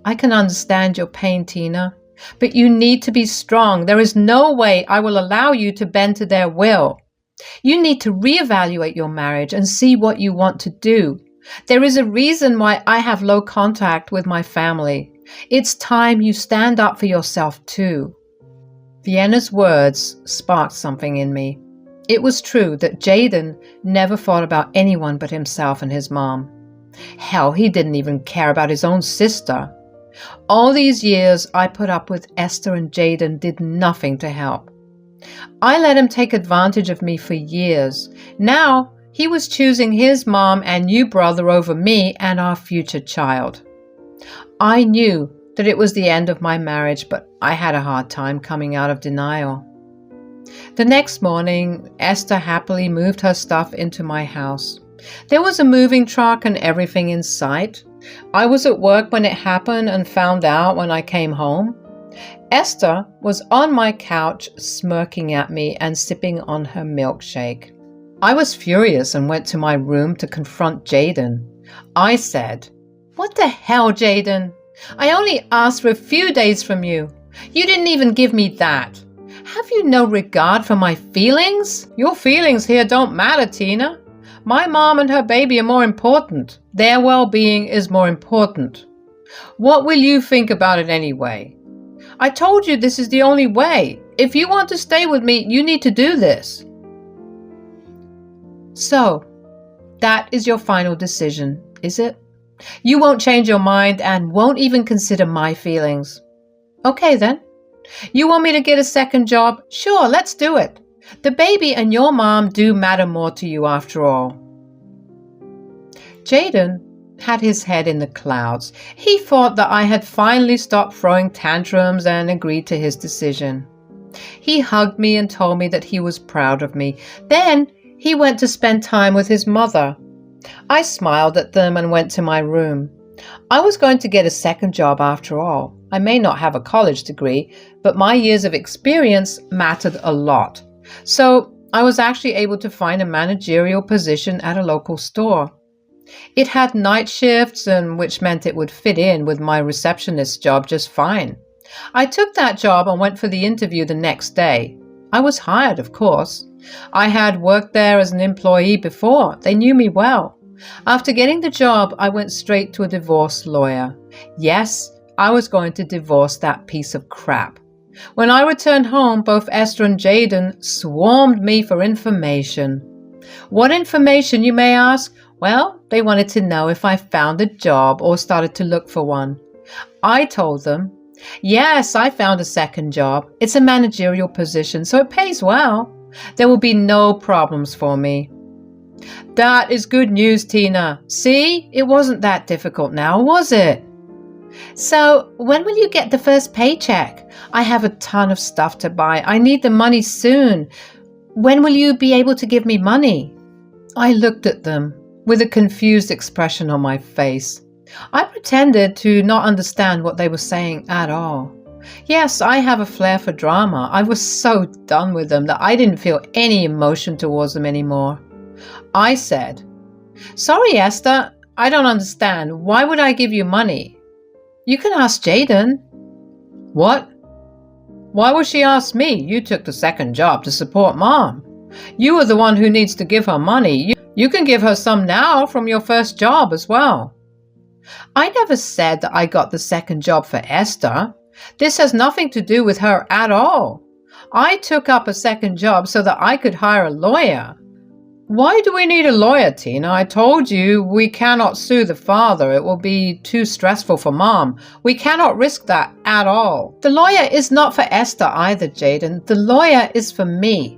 "I can understand your pain, Tina, but you need to be strong. There is no way I will allow you to bend to their will. You need to reevaluate your marriage and see what you want to do. There is a reason why I have low contact with my family. It's time you stand up for yourself too." Vienna's words sparked something in me. It was true that Jaden never thought about anyone but himself and his mom. Hell, he didn't even care about his own sister. All these years I put up with Esther and Jaden did nothing to help. I let him take advantage of me for years. Now he was choosing his mom and new brother over me and our future child. I knew that it was the end of my marriage, but I had a hard time coming out of denial. The next morning, Esther happily moved her stuff into my house. There was a moving truck and everything in sight. I was at work when it happened and found out when I came home. Esther was on my couch smirking at me and sipping on her milkshake. I was furious and went to my room to confront Jaden. I said, "What the hell, Jaden? I only asked for a few days from you. You didn't even give me that. Have you no regard for my feelings?" "Your feelings here don't matter, Tina. My mom and her baby are more important. Their well-being is more important. What will you think about it anyway? I told you this is the only way. If you want to stay with me, you need to do this." So, that is your final decision, is it? You won't change your mind and won't even consider my feelings. Okay then. You want me to get a second job? Sure, let's do it. The baby and your mom do matter more to you after all. Jaden had his head in the clouds. He thought that I had finally stopped throwing tantrums and agreed to his decision. He hugged me and told me that he was proud of me. Then he went to spend time with his mother. I smiled at them and went to my room. I was going to get a second job after all. I may not have a college degree, but my years of experience mattered a lot. So I was actually able to find a managerial position at a local store. It had night shifts, which meant it would fit in with my receptionist job just fine. I took that job and went for the interview the next day. I was hired, of course. I had worked there as an employee before. They knew me well. After getting the job, I went straight to a divorce lawyer. Yes, I was going to divorce that piece of crap. When I returned home, both Esther and Jaden swarmed me for information. What information, you may ask? Well, they wanted to know if I found a job or started to look for one. I told them, yes, I found a second job. It's a managerial position, so it pays well. There will be no problems for me. That is good news, Tina. See, it wasn't that difficult now, was it? So, when will you get the first paycheck? I have a ton of stuff to buy. I need the money soon. When will you be able to give me money? I looked at them with a confused expression on my face. I pretended to not understand what they were saying at all. Yes, I have a flair for drama. I was so done with them that I didn't feel any emotion towards them anymore. I said, "Sorry, Esther, I don't understand. Why would I give you money?" "You can ask Jaden." "What? Why would she ask me? You took the second job to support Mom. You are the one who needs to give her money. You can give her some now from your first job as well." I never said that I got the second job for Esther. This has nothing to do with her at all. I took up a second job so that I could hire a lawyer. Why do we need a lawyer, Tina? I told you we cannot sue the father. It will be too stressful for Mom. We cannot risk that at all. The lawyer is not for Esther either, Jaden. The lawyer is for me.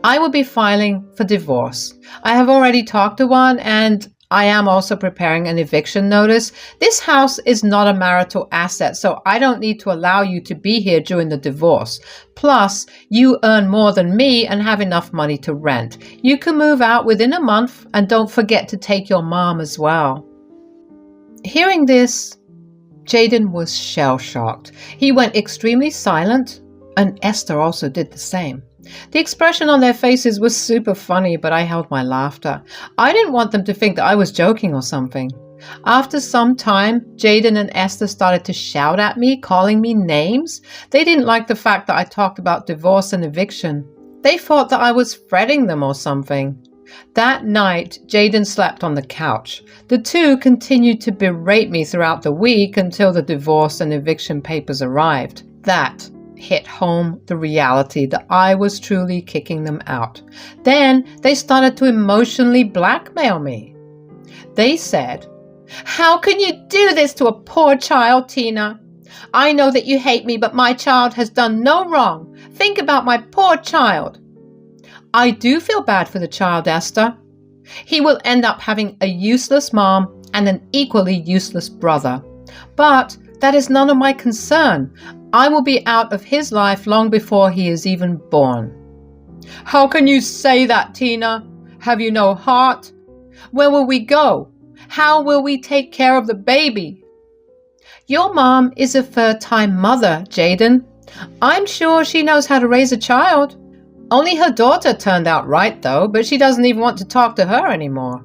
I will be filing for divorce. I have already talked to one, and I am also preparing an eviction notice. This house is not a marital asset, so I don't need to allow you to be here during the divorce. Plus, you earn more than me and have enough money to rent. You can move out within a month, and don't forget to take your mom as well. Hearing this, Jaden was shell-shocked. He went extremely silent, and Esther also did the same. The expression on their faces was super funny, but I held my laughter. I didn't want them to think that I was joking or something. After some time, Jaden and Esther started to shout at me, calling me names. They didn't like the fact that I talked about divorce and eviction. They thought that I was threatening them or something. That night, Jaden slept on the couch. The two continued to berate me throughout the week until the divorce and eviction papers arrived. That hit home the reality that I was truly kicking them out. Then they started to emotionally blackmail me. They said, "How can you do this to a poor child, Tina? I know that you hate me, but my child has done no wrong. Think about my poor child." I do feel bad for the child, Esther. He will end up having a useless mom and an equally useless brother. But That is none of my concern. I will be out of his life long before he is even born. How can you say that, Tina? Have you no heart? Where will we go? How will we take care of the baby? Your mom is a third-time mother, Jaden. I'm sure she knows how to raise a child. Only her daughter turned out right, though, but she doesn't even want to talk to her anymore.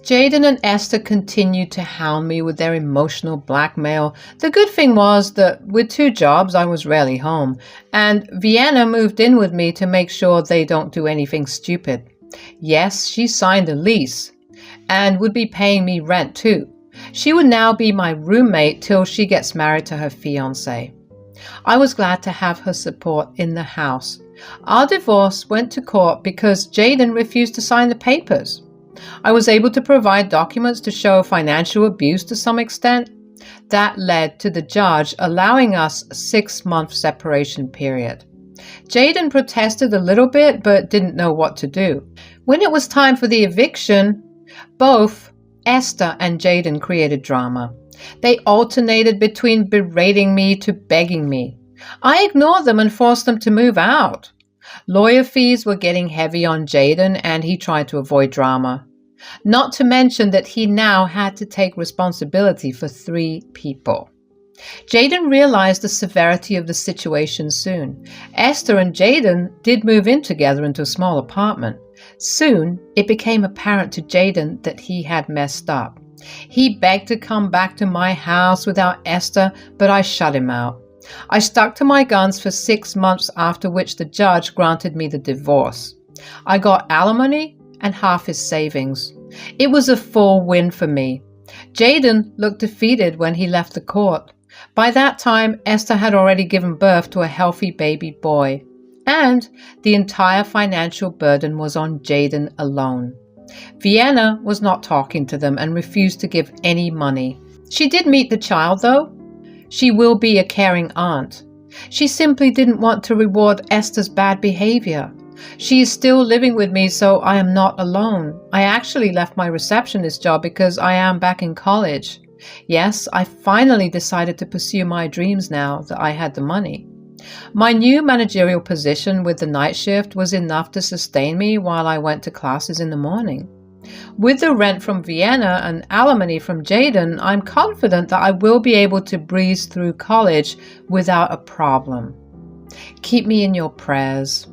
Jaden and Esther continued to hound me with their emotional blackmail. The good thing was that with 2 jobs, I was rarely home, and Vienna moved in with me to make sure they don't do anything stupid. Yes, she signed a lease and would be paying me rent too. She would now be my roommate till she gets married to her fiancé. I was glad to have her support in the house. Our divorce went to court because Jaden refused to sign the papers. I was able to provide documents to show financial abuse to some extent. That led to the judge allowing us a 6-month separation period. Jaden protested a little bit but didn't know what to do. When it was time for the eviction, both Esther and Jaden created drama. They alternated between berating me to begging me. I ignored them and forced them to move out. Lawyer fees were getting heavy on Jaden, and he tried to avoid drama. Not to mention that he now had to take responsibility for 3 people. Jaden realized the severity of the situation soon. Esther and Jaden did move in together into a small apartment. Soon, it became apparent to Jaden that he had messed up. He begged to come back to my house without Esther, but I shut him out. I stuck to my guns for 6 months, after which the judge granted me the divorce. I got alimony and half his savings. It was a full win for me. Jaden looked defeated when he left the court. By that time, Esther had already given birth to a healthy baby boy, and the entire financial burden was on Jaden alone. Vienna was not talking to them and refused to give any money. She did meet the child, though. She will be a caring aunt. She simply didn't want to reward Esther's bad behavior. She is still living with me, so I am not alone. I actually left my receptionist job because I am back in college. Yes, I finally decided to pursue my dreams now that I had the money. My new managerial position with the night shift was enough to sustain me while I went to classes in the morning. With the rent from Vienna and alimony from Jaden, I'm confident that I will be able to breeze through college without a problem. Keep me in your prayers.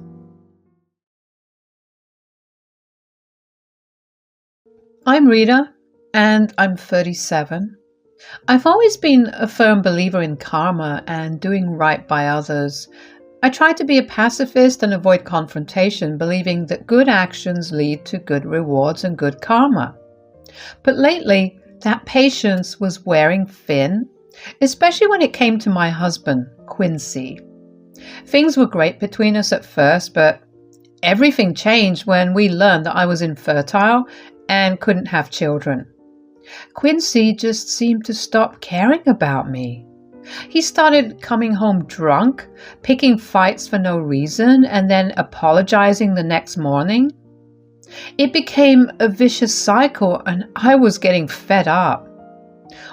I'm Rita, and I'm 37. I've always been a firm believer in karma and doing right by others. I try to be a pacifist and avoid confrontation, believing that good actions lead to good rewards and good karma. But lately, that patience was wearing thin, especially when it came to my husband, Quincy. Things were great between us at first, but everything changed when we learned that I was infertile and couldn't have children. Quincy just seemed to stop caring about me. He started coming home drunk, picking fights for no reason, and then apologizing the next morning. It became a vicious cycle, and I was getting fed up.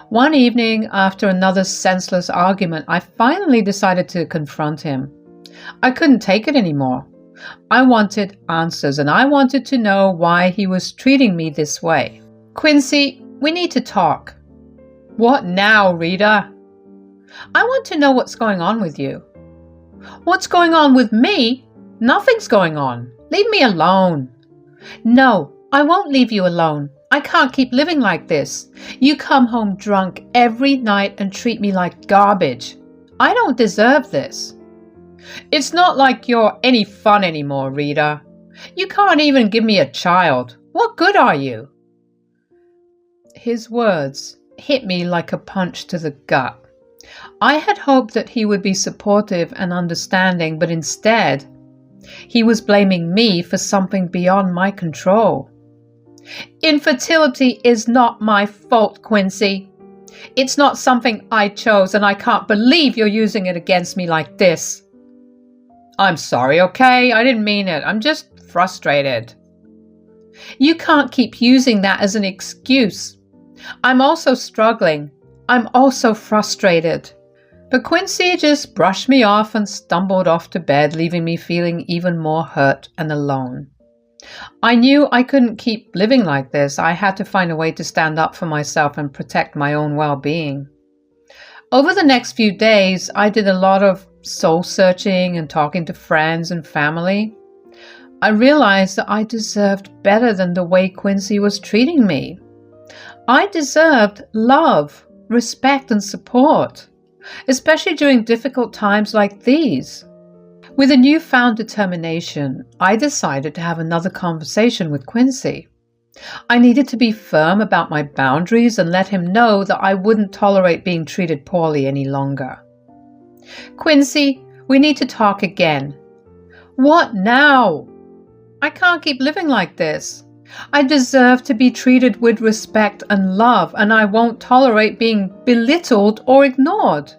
One evening, after another senseless argument, I finally decided to confront him. I couldn't take it anymore. I wanted answers, and I wanted to know why he was treating me this way. Quincy, we need to talk. What now, Rita? I want to know what's going on with you. What's going on with me? Nothing's going on. Leave me alone. No, I won't leave you alone. I can't keep living like this. You come home drunk every night and treat me like garbage. I don't deserve this. It's not like you're any fun anymore, Rita. You can't even give me a child. What good are you? His words hit me like a punch to the gut. I had hoped that he would be supportive and understanding, but instead, he was blaming me for something beyond my control. Infertility is not my fault, Quincy. It's not something I chose, and I can't believe you're using it against me like this. I'm sorry, okay? I didn't mean it. I'm just frustrated. You can't keep using that as an excuse. I'm also struggling. I'm also frustrated. But Quincy just brushed me off and stumbled off to bed, leaving me feeling even more hurt and alone. I knew I couldn't keep living like this. I had to find a way to stand up for myself and protect my own well-being. Over the next few days, I did a lot of soul-searching and talking to friends and family. I realized that I deserved better than the way Quincy was treating me. I deserved love, respect, and support, especially during difficult times like these. With a newfound determination, I decided to have another conversation with Quincy. I needed to be firm about my boundaries and let him know that I wouldn't tolerate being treated poorly any longer. Quincy, we need to talk again. What now? I can't keep living like this. I deserve to be treated with respect and love, and I won't tolerate being belittled or ignored.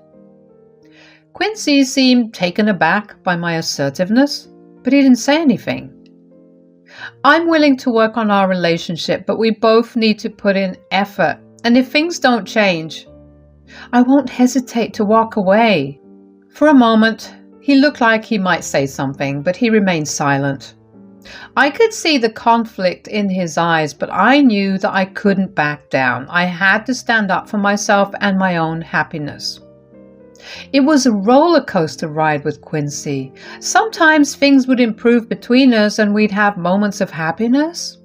Quincy seemed taken aback by my assertiveness, but he didn't say anything. I'm willing to work on our relationship, but we both need to put in effort, and if things don't change, I won't hesitate to walk away. For a moment, he looked like he might say something, but he remained silent. I could see the conflict in his eyes, but I knew that I couldn't back down. I had to stand up for myself and my own happiness. It was a roller coaster ride with Quincy. Sometimes things would improve between us and we'd have moments of happiness.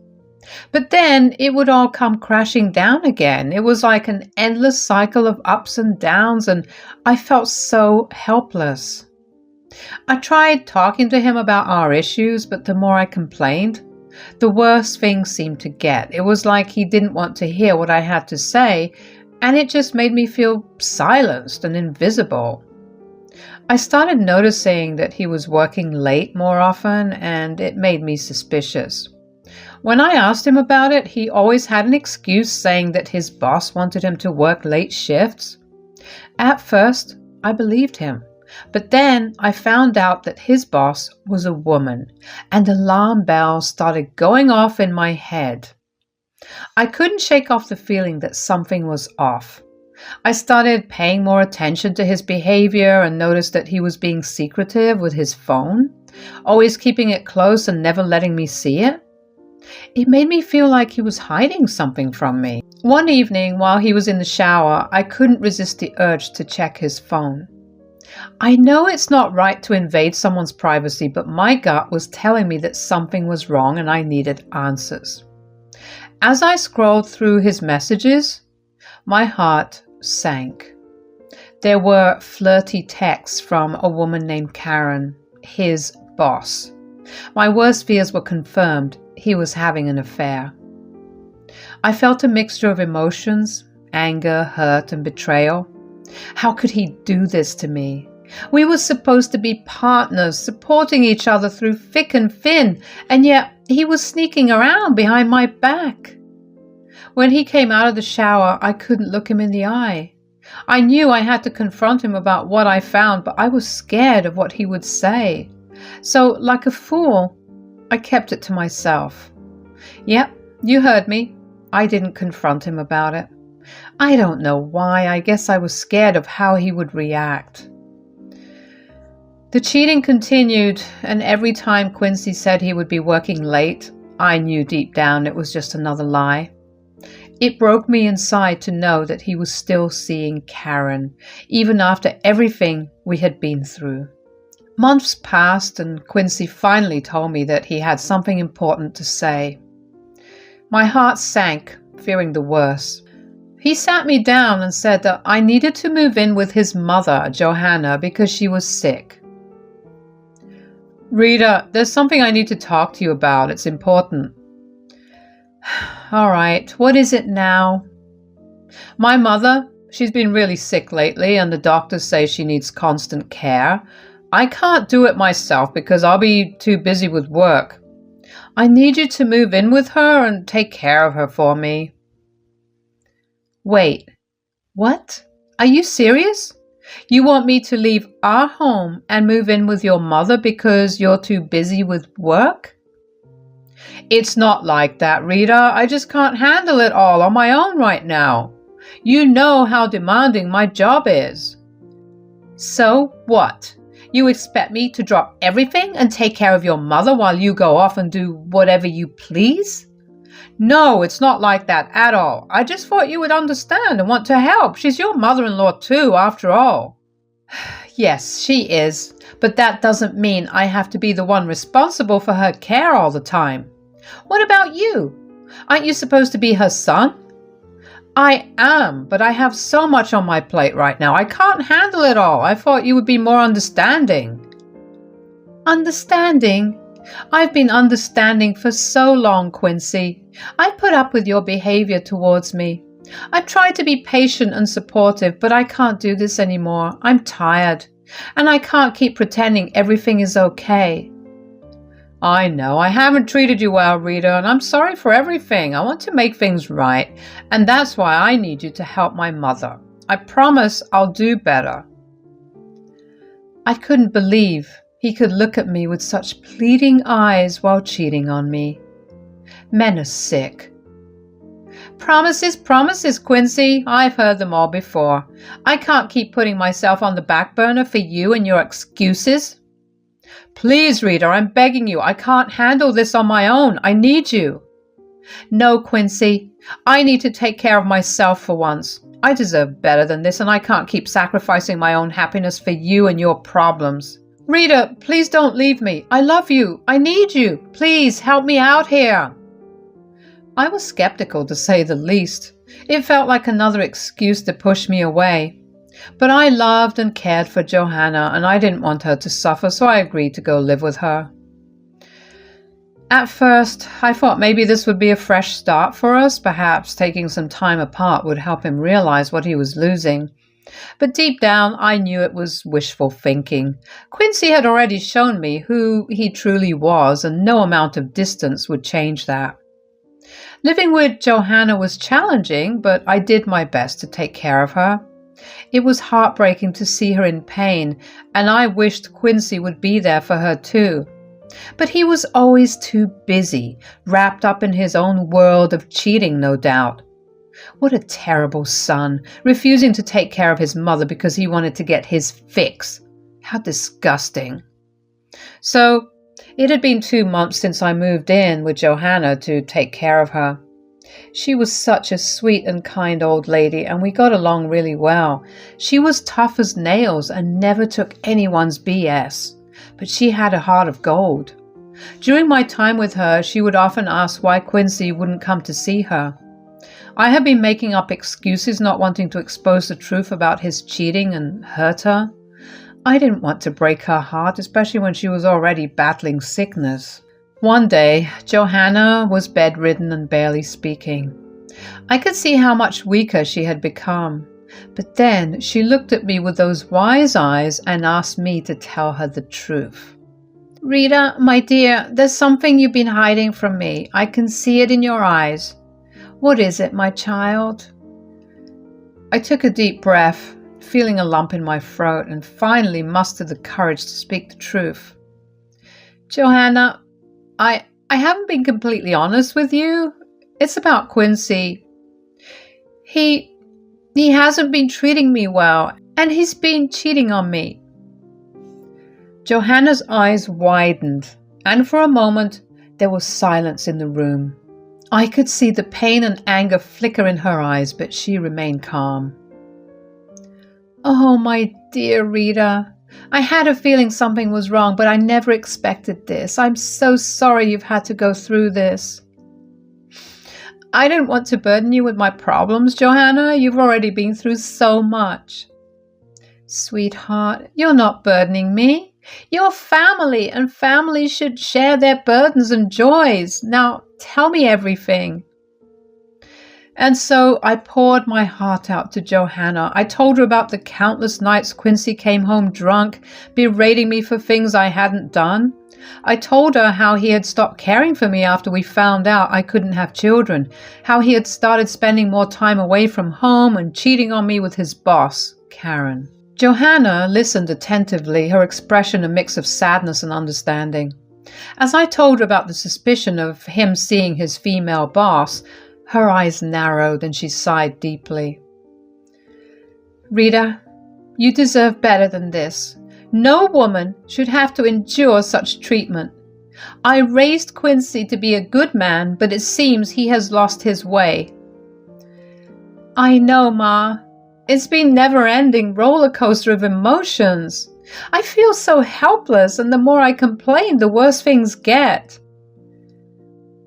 But then it would all come crashing down again. It was like an endless cycle of ups and downs, and I felt so helpless. I tried talking to him about our issues, but the more I complained, the worse things seemed to get. It was like he didn't want to hear what I had to say, and it just made me feel silenced and invisible. I started noticing that he was working late more often, and it made me suspicious. When I asked him about it, he always had an excuse, saying that his boss wanted him to work late shifts. At first, I believed him. But then I found out that his boss was a woman, and alarm bells started going off in my head. I couldn't shake off the feeling that something was off. I started paying more attention to his behavior and noticed that he was being secretive with his phone, always keeping it close and never letting me see it. It made me feel like he was hiding something from me. One evening, while he was in the shower, I couldn't resist the urge to check his phone. I know it's not right to invade someone's privacy, but my gut was telling me that something was wrong and I needed answers. As I scrolled through his messages, my heart sank. There were flirty texts from a woman named Karen, his boss. My worst fears were confirmed. He was having an affair. I felt a mixture of emotions, anger, hurt, and betrayal. How could he do this to me? We were supposed to be partners, supporting each other through thick and thin, and yet he was sneaking around behind my back. When he came out of the shower, I couldn't look him in the eye. I knew I had to confront him about what I found, but I was scared of what he would say. So, like a fool, I kept it to myself. Yep, you heard me. I didn't confront him about it. I don't know why. I guess I was scared of how he would react. The cheating continued, and every time Quincy said he would be working late, I knew deep down it was just another lie. It broke me inside to know that he was still seeing Karen, even after everything we had been through. Months passed, and Quincy finally told me that he had something important to say. My heart sank, fearing the worst. He sat me down and said that I needed to move in with his mother, Johanna, because she was sick. Rita, there's something I need to talk to you about. It's important. All right, what is it now? My mother, she's been really sick lately, and the doctors say she needs constant care. I can't do it myself because I'll be too busy with work. I need you to move in with her and take care of her for me. Wait, what? Are you serious? You want me to leave our home and move in with your mother because you're too busy with work? It's not like that, Rita. I just can't handle it all on my own right now. You know how demanding my job is. So what? You expect me to drop everything and take care of your mother while you go off and do whatever you please? No, it's not like that at all. I just thought you would understand and want to help. She's your mother-in-law too, after all. Yes, she is, but that doesn't mean I have to be the one responsible for her care all the time. What about you? Aren't you supposed to be her son? I am, but I have so much on my plate right now. I can't handle it all. I thought you would be more understanding. Understanding? I've been understanding for so long, Quincy. I put up with your behavior towards me. I've tried to be patient and supportive, but I can't do this anymore. I'm tired, and I can't keep pretending everything is okay. I know I haven't treated you well, Rita, and I'm sorry for everything. I want to make things right, and that's why I need you to help my mother. I promise I'll do better. I couldn't believe he could look at me with such pleading eyes while cheating on me. Men are sick. Promises, promises, Quincy. I've heard them all before. I can't keep putting myself on the back burner for you and your excuses. Please, Rita, I'm begging you. I can't handle this on my own. I need you. No, Quincy. I need to take care of myself for once. I deserve better than this, and I can't keep sacrificing my own happiness for you and your problems. Rita, please don't leave me. I love you. I need you. Please help me out here. I was skeptical, to say the least. It felt like another excuse to push me away. But I loved and cared for Johanna, and I didn't want her to suffer, so I agreed to go live with her. At first, I thought maybe this would be a fresh start for us. Perhaps taking some time apart would help him realize what he was losing. But deep down, I knew it was wishful thinking. Quincy had already shown me who he truly was, and no amount of distance would change that. Living with Johanna was challenging, but I did my best to take care of her. It was heartbreaking to see her in pain, and I wished Quincy would be there for her too. But he was always too busy, wrapped up in his own world of cheating, no doubt. What a terrible son, refusing to take care of his mother because he wanted to get his fix. How disgusting. So, it had been 2 months since I moved in with Johanna to take care of her. She was such a sweet and kind old lady, and we got along really well. She was tough as nails and never took anyone's BS, but she had a heart of gold. During my time with her, she would often ask why Quincy wouldn't come to see her. I had been making up excuses, not wanting to expose the truth about his cheating and hurt her. I didn't want to break her heart, especially when she was already battling sickness. One day, Johanna was bedridden and barely speaking. I could see how much weaker she had become. But then she looked at me with those wise eyes and asked me to tell her the truth. Rita, my dear, there's something you've been hiding from me. I can see it in your eyes. What is it, my child? I took a deep breath, feeling a lump in my throat, and finally mustered the courage to speak the truth. Johanna, I haven't been completely honest with you. It's about Quincy. He hasn't been treating me well, and he's been cheating on me. Johanna's eyes widened, and for a moment there was silence in the room. I could see the pain and anger flicker in her eyes, but she remained calm. Oh, my dear Rita, I had a feeling something was wrong, but I never expected this. I'm so sorry you've had to go through this. I didn't want to burden you with my problems, Johanna. You've already been through so much. Sweetheart, you're not burdening me. You're family, and families should share their burdens and joys. Now, tell me everything. And so I poured my heart out to Johanna. I told her about the countless nights Quincy came home drunk, berating me for things I hadn't done. I told her how he had stopped caring for me after we found out I couldn't have children, how he had started spending more time away from home and cheating on me with his boss, Karen. Johanna listened attentively, her expression a mix of sadness and understanding. As I told her about the suspicion of him seeing his female boss, her eyes narrowed and she sighed deeply. Rita, you deserve better than this. No woman should have to endure such treatment. I raised Quincy to be a good man, but it seems he has lost his way. I know, Ma. It's been a never-ending roller coaster of emotions. I feel so helpless, and the more I complain, the worse things get.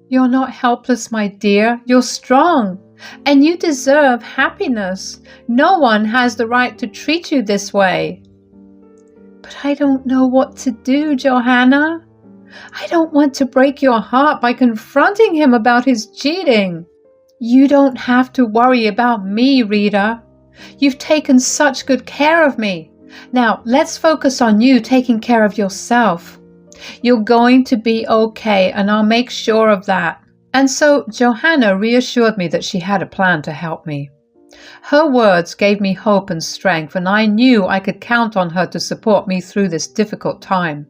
You're not helpless, my dear. You're strong, and you deserve happiness. No one has the right to treat you this way. But I don't know what to do, Johanna. I don't want to break your heart by confronting him about his cheating. You don't have to worry about me, Rita. You've taken such good care of me. Now, let's focus on you taking care of yourself. You're going to be okay, and I'll make sure of that. And so Johanna reassured me that she had a plan to help me. Her words gave me hope and strength, and I knew I could count on her to support me through this difficult time.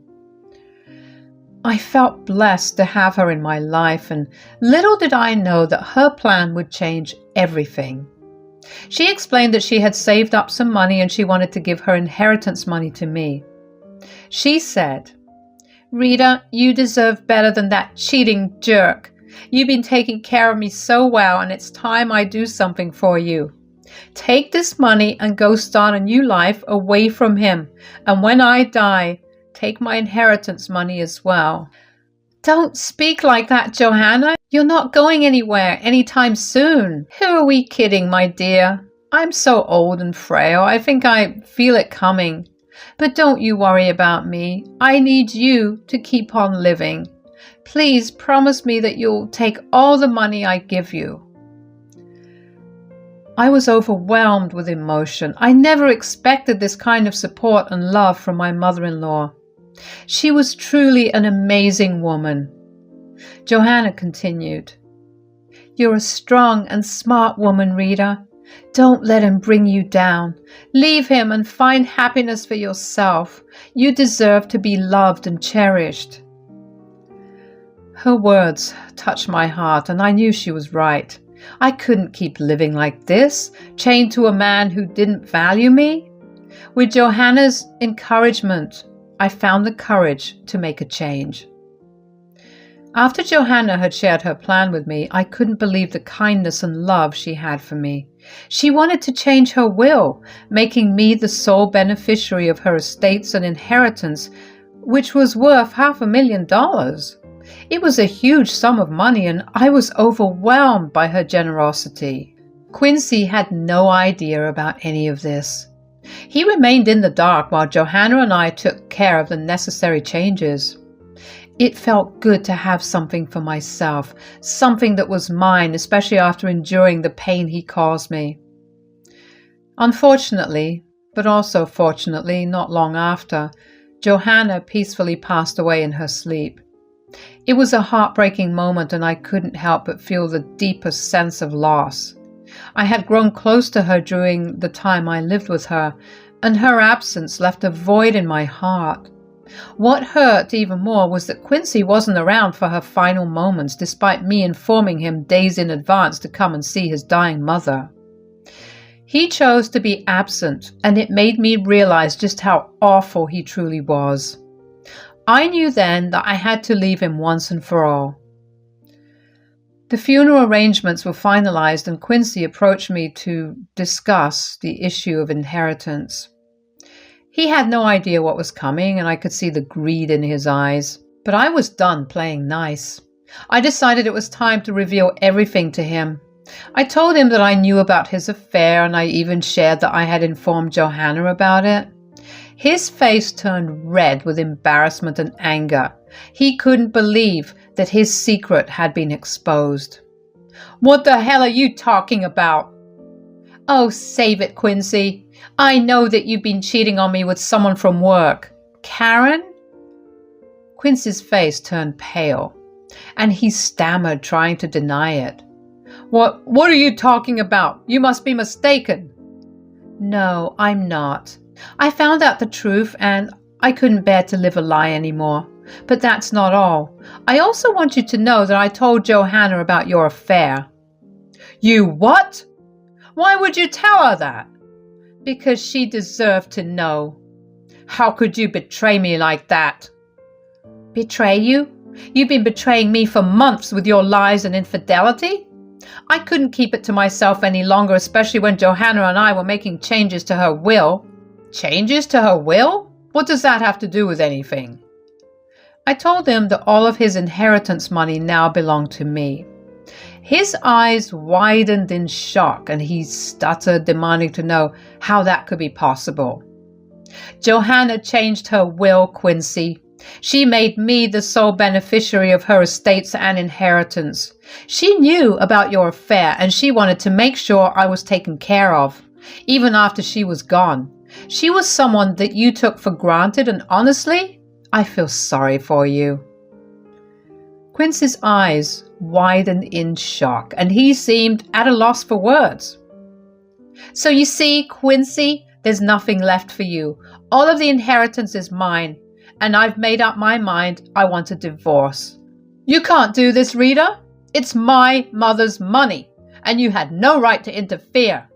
I felt blessed to have her in my life, and little did I know that her plan would change everything. She explained that she had saved up some money and she wanted to give her inheritance money to me. She said, Rita, you deserve better than that cheating jerk. You've been taking care of me so well, and it's time I do something for you. Take this money and go start a new life away from him. And when I die, take my inheritance money as well. Don't speak like that, Johanna. You're not going anywhere anytime soon. Who are we kidding, my dear? I'm so old and frail. I think I feel it coming. But don't you worry about me. I need you to keep on living. Please promise me that you'll take all the money I give you. I was overwhelmed with emotion. I never expected this kind of support and love from my mother-in-law. She was truly an amazing woman. Johanna continued, You're a strong and smart woman, Rita. Don't let him bring you down. Leave him and find happiness for yourself. You deserve to be loved and cherished. Her words touched my heart, and I knew she was right. I couldn't keep living like this, chained to a man who didn't value me. With Johanna's encouragement, I found the courage to make a change. After Johanna had shared her plan with me, I couldn't believe the kindness and love she had for me. She wanted to change her will, making me the sole beneficiary of her estates and inheritance, which was worth $500,000. It was a huge sum of money, and I was overwhelmed by her generosity. Quincy had no idea about any of this. He remained in the dark while Johanna and I took care of the necessary changes. It felt good to have something for myself, something that was mine, especially after enduring the pain he caused me. Unfortunately, but also fortunately, not long after, Johanna peacefully passed away in her sleep. It was a heartbreaking moment, and I couldn't help but feel the deepest sense of loss. I had grown close to her during the time I lived with her, and her absence left a void in my heart. What hurt even more was that Quincy wasn't around for her final moments, despite me informing him days in advance to come and see his dying mother. He chose to be absent, and it made me realize just how awful he truly was. I knew then that I had to leave him once and for all. The funeral arrangements were finalized, and Quincy approached me to discuss the issue of inheritance. He had no idea what was coming, and I could see the greed in his eyes. But I was done playing nice. I decided it was time to reveal everything to him. I told him that I knew about his affair, and I even shared that I had informed Johanna about it. His face turned red with embarrassment and anger. He couldn't believe that his secret had been exposed. "What the hell are you talking about?" "Oh, save it, Quincy. I know that you've been cheating on me with someone from work." "Karen?" Quincy's face turned pale, and he stammered, trying to deny it. What are you talking about? You must be mistaken." "No, I'm not. I found out the truth, and I couldn't bear to live a lie anymore. But that's not all. I also want you to know that I told Johanna about your affair." "You what? Why would you tell her that?" Because she deserved to know. How could you betray me like that? Betray you? You've been betraying me for months with your lies and infidelity? I couldn't keep it to myself any longer, especially when Johanna and I were making changes to her will. Changes to her will? What does that have to do with anything? I told him that all of his inheritance money now belonged to me. His eyes widened in shock and he stuttered, demanding to know how that could be possible. Johanna changed her will, Quincy. She made me the sole beneficiary of her estates and inheritance. She knew about your affair and she wanted to make sure I was taken care of, even after she was gone. She was someone that you took for granted, and honestly, I feel sorry for you. Quincy's eyes widened in shock and he seemed at a loss for words. So you see, Quincy, there's nothing left for you. All of the inheritance is mine, and I've made up my mind I want a divorce. You can't do this, Rita. It's my mother's money, and you had no right to interfere.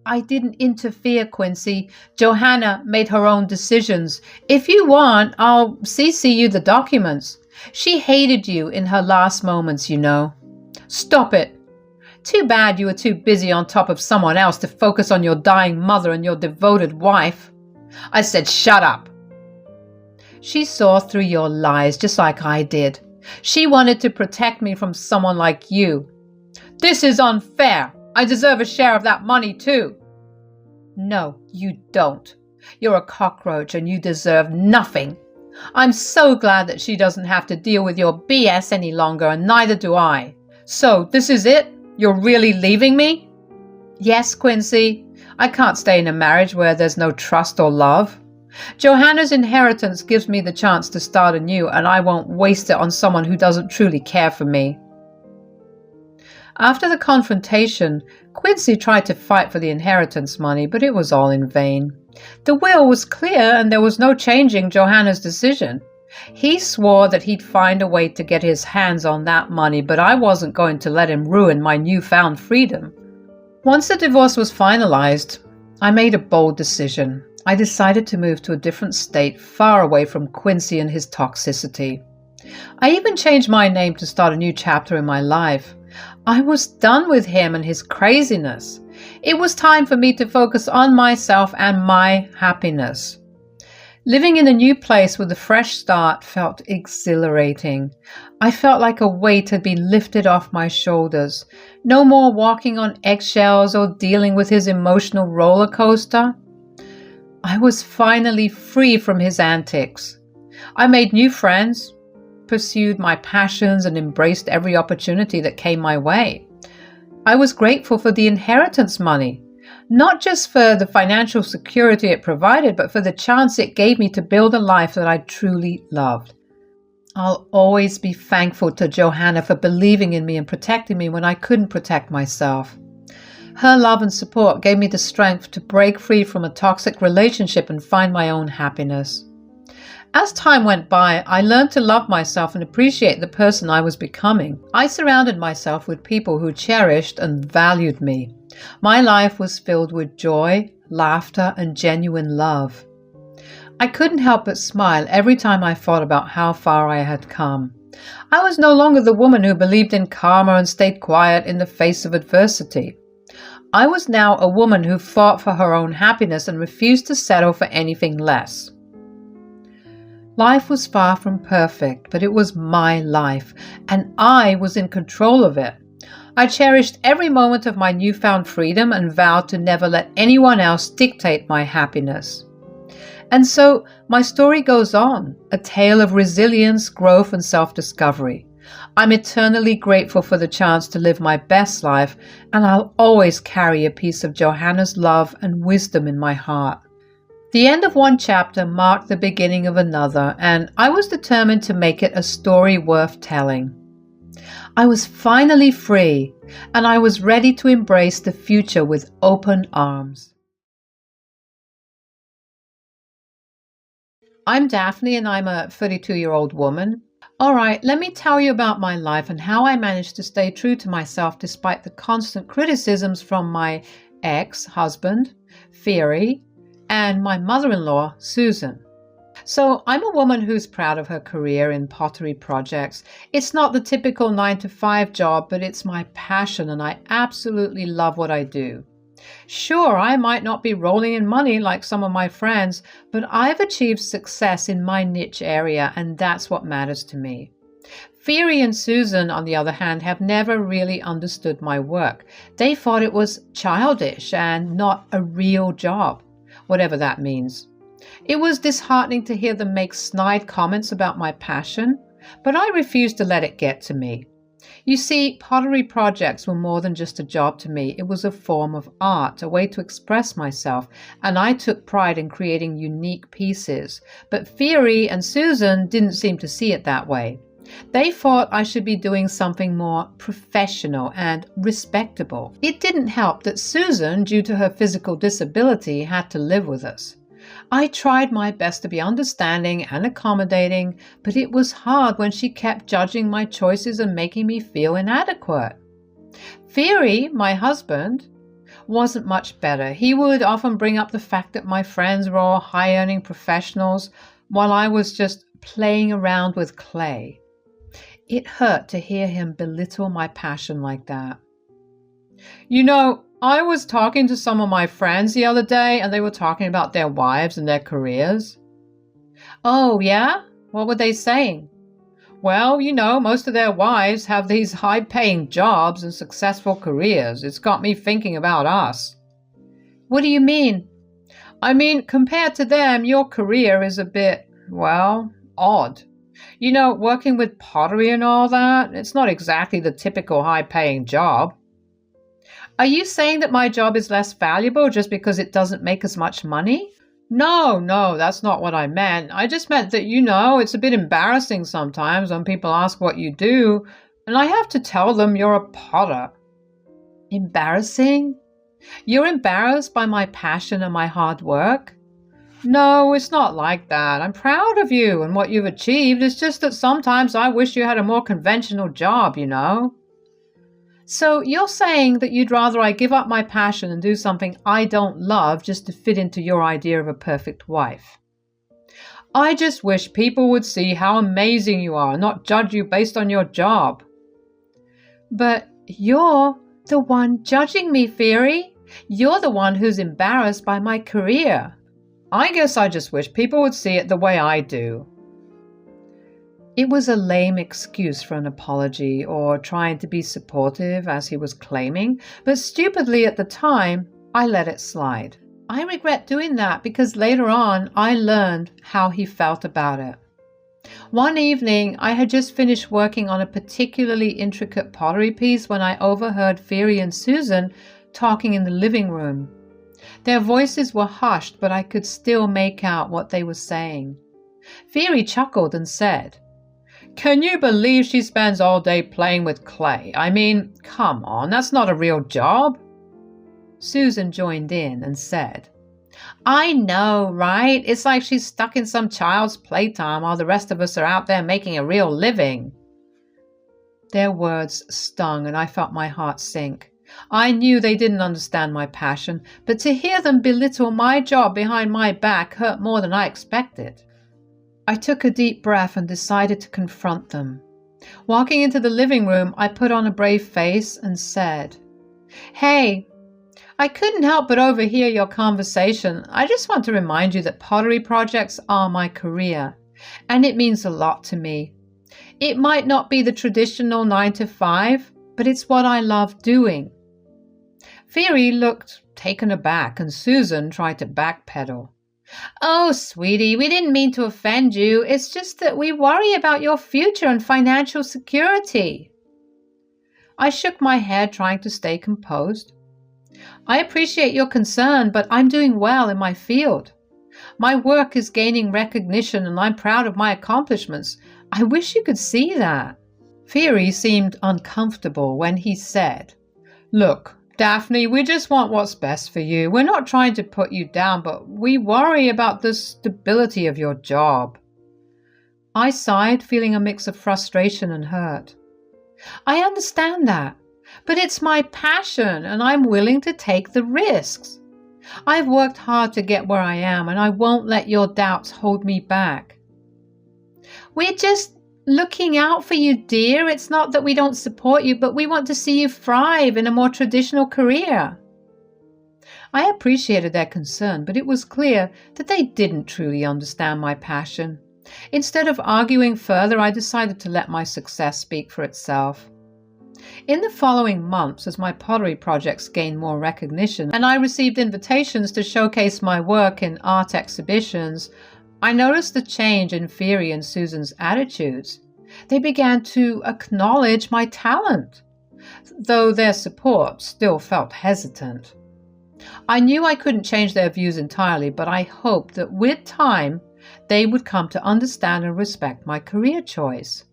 I didn't interfere, Quincy. Johanna made her own decisions. If you want, I'll CC you the documents. She hated you in her last moments, you know. Stop it. Too bad you were too busy on top of someone else to focus on your dying mother and your devoted wife. I said, shut up. She saw through your lies just like I did. She wanted to protect me from someone like you. This is unfair. I deserve a share of that money too. No, you don't. You're a cockroach and you deserve nothing. I'm so glad that she doesn't have to deal with your BS any longer, and neither do I. So, this is it? You're really leaving me? Yes, Quincy. I can't stay in a marriage where there's no trust or love. Johanna's inheritance gives me the chance to start anew, and I won't waste it on someone who doesn't truly care for me. After the confrontation, Quincy tried to fight for the inheritance money, but it was all in vain. The will was clear and there was no changing Johanna's decision. He swore that he'd find a way to get his hands on that money, but I wasn't going to let him ruin my newfound freedom. Once the divorce was finalized, I made a bold decision. I decided to move to a different state, far away from Quincy and his toxicity. I even changed my name to start a new chapter in my life. I was done with him and his craziness. It was time for me to focus on myself and my happiness. Living in a new place with a fresh start felt exhilarating. I felt like a weight had been lifted off my shoulders. No more walking on eggshells or dealing with his emotional roller coaster. I was finally free from his antics. I made new friends, pursued my passions, and embraced every opportunity that came my way. I was grateful for the inheritance money, not just for the financial security it provided, but for the chance it gave me to build a life that I truly loved. I'll always be thankful to Johanna for believing in me and protecting me when I couldn't protect myself. Her love and support gave me the strength to break free from a toxic relationship and find my own happiness. As time went by, I learned to love myself and appreciate the person I was becoming. I surrounded myself with people who cherished and valued me. My life was filled with joy, laughter, and genuine love. I couldn't help but smile every time I thought about how far I had come. I was no longer the woman who believed in karma and stayed quiet in the face of adversity. I was now a woman who fought for her own happiness and refused to settle for anything less. Life was far from perfect, but it was my life, and I was in control of it. I cherished every moment of my newfound freedom and vowed to never let anyone else dictate my happiness. And so my story goes on, a tale of resilience, growth, and self-discovery. I'm eternally grateful for the chance to live my best life, and I'll always carry a piece of Johanna's love and wisdom in my heart. The end of one chapter marked the beginning of another, and I was determined to make it a story worth telling. I was finally free, and I was ready to embrace the future with open arms. I'm Daphne, and I'm a 32-year-old woman. All right, let me tell you about my life and how I managed to stay true to myself despite the constant criticisms from my ex-husband, Theory, and my mother-in-law, Susan. So I'm a woman who's proud of her career in pottery projects. It's not the typical 9-to-5 job, but it's my passion and I absolutely love what I do. Sure, I might not be rolling in money like some of my friends, but I've achieved success in my niche area and that's what matters to me. Theory and Susan, on the other hand, have never really understood my work. They thought it was childish and not a real job, whatever that means. It was disheartening to hear them make snide comments about my passion, but I refused to let it get to me. You see, pottery projects were more than just a job to me. It was a form of art, a way to express myself, and I took pride in creating unique pieces. But Theory and Susan didn't seem to see it that way. They thought I should be doing something more professional and respectable. It didn't help that Susan, due to her physical disability, had to live with us. I tried my best to be understanding and accommodating, but it was hard when she kept judging my choices and making me feel inadequate. Theory, my husband, wasn't much better. He would often bring up the fact that my friends were all high-earning professionals while I was just playing around with clay. It hurt to hear him belittle my passion like that. You know, I was talking to some of my friends the other day and they were talking about their wives and their careers. Oh, yeah? What were they saying? Well, you know, most of their wives have these high-paying jobs and successful careers. It's got me thinking about us. What do you mean? I mean, compared to them, your career is a bit, well, odd. You know, working with pottery and all that, it's not exactly the typical high-paying job. Are you saying that my job is less valuable just because it doesn't make as much money? No, that's not what I meant. I just meant that, you know, it's a bit embarrassing sometimes when people ask what you do, and I have to tell them you're a potter. Embarrassing? You're embarrassed by my passion and my hard work? No, it's not like that. I'm proud of you and what you've achieved. It's just that sometimes I wish you had a more conventional job, you know. So you're saying that you'd rather I give up my passion and do something I don't love just to fit into your idea of a perfect wife. I just wish people would see how amazing you are and not judge you based on your job. But you're the one judging me, Theory. You're the one who's embarrassed by my career. I guess I just wish people would see it the way I do. It was a lame excuse for an apology or trying to be supportive, as he was claiming, but stupidly at the time, I let it slide. I regret doing that because later on, I learned how he felt about it. One evening, I had just finished working on a particularly intricate pottery piece when I overheard Theory and Susan talking in the living room. Their voices were hushed, but I could still make out what they were saying. Theory chuckled and said, "Can you believe she spends all day playing with clay? I mean, come on, that's not a real job." Susan joined in and said, "I know, right? It's like she's stuck in some child's playtime while the rest of us are out there making a real living." Their words stung and I felt my heart sink. I knew they didn't understand my passion, but to hear them belittle my job behind my back hurt more than I expected. I took a deep breath and decided to confront them. Walking into the living room, I put on a brave face and said, "Hey, I couldn't help but overhear your conversation. I just want to remind you that pottery projects are my career, and it means a lot to me. It might not be the traditional 9-to-5, but it's what I love doing." Theory looked taken aback, and Susan tried to backpedal. "Oh, sweetie, we didn't mean to offend you. It's just that we worry about your future and financial security." I shook my head, trying to stay composed. "I appreciate your concern, but I'm doing well in my field. My work is gaining recognition and I'm proud of my accomplishments. I wish you could see that." Theory seemed uncomfortable when he said, "Look, Daphne, we just want what's best for you. We're not trying to put you down, but we worry about the stability of your job." I sighed, feeling a mix of frustration and hurt. "I understand that, But it's my passion and I'm willing to take the risks. I've worked hard to get where I am and I won't let your doubts hold me back. We're just looking out for you, dear. It's not that we don't support you, but we want to see you thrive in a more traditional career. I appreciated their concern, but it was clear that they didn't truly understand my passion. Instead of arguing further, I decided to let my success speak for itself. In the following months, as my pottery projects gained more recognition and I received invitations to showcase my work in art exhibitions, I noticed a change in Fieri and Susan's attitudes. They began to acknowledge my talent, though their support still felt hesitant. I knew I couldn't change their views entirely, but I hoped that with time, they would come to understand and respect my career choice.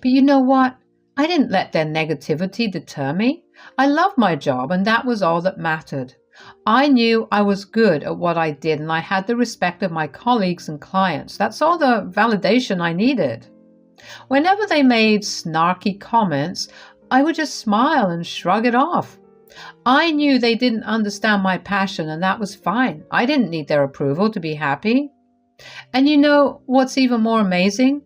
But you know what? I didn't let their negativity deter me. I loved my job, and that was all that mattered. I knew I was good at what I did, and I had the respect of my colleagues and clients. That's all the validation I needed. Whenever they made snarky comments, I would just smile and shrug it off. I knew they didn't understand my passion, and that was fine. I didn't need their approval to be happy. And you know what's even more amazing?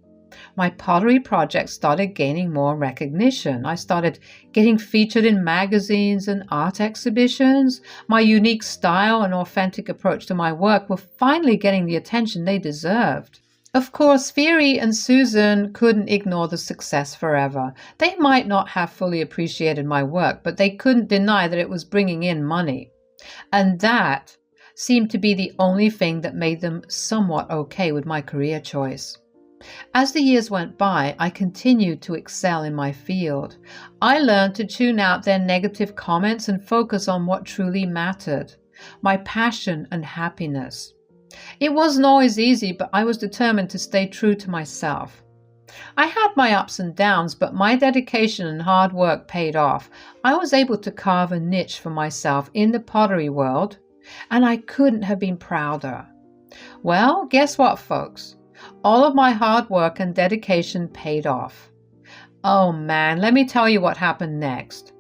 My pottery project started gaining more recognition. I started getting featured in magazines and art exhibitions. My unique style and authentic approach to my work were finally getting the attention they deserved. Of course, Fieri and Susan couldn't ignore the success forever. They might not have fully appreciated my work, but they couldn't deny that it was bringing in money. And that seemed to be the only thing that made them somewhat okay with my career choice. As the years went by, I continued to excel in my field. I learned to tune out their negative comments and focus on what truly mattered, my passion and happiness. It wasn't always easy, but I was determined to stay true to myself. I had my ups and downs, but my dedication and hard work paid off. I was able to carve a niche for myself in the pottery world, and I couldn't have been prouder. Well, guess what, folks? All of my hard work and dedication paid off. Oh man, let me tell you what happened next.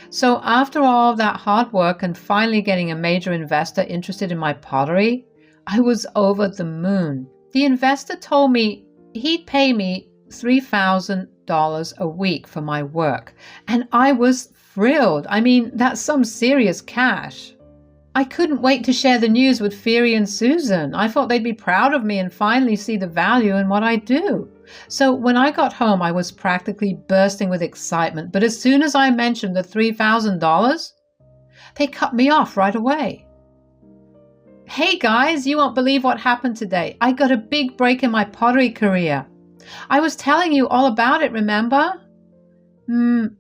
So after all of that hard work and finally getting a major investor interested in my pottery, I was over the moon. The investor told me he'd pay me $3,000 a week for my work, and I was thrilled. I mean, that's some serious cash. I couldn't wait to share the news with Fieri and Susan. I thought they'd be proud of me and finally see the value in what I do. So when I got home, I was practically bursting with excitement. But as soon as I mentioned the $3,000, they cut me off right away. Hey guys, you won't believe what happened today. I got a big break in my pottery career. I was telling you all about it, remember?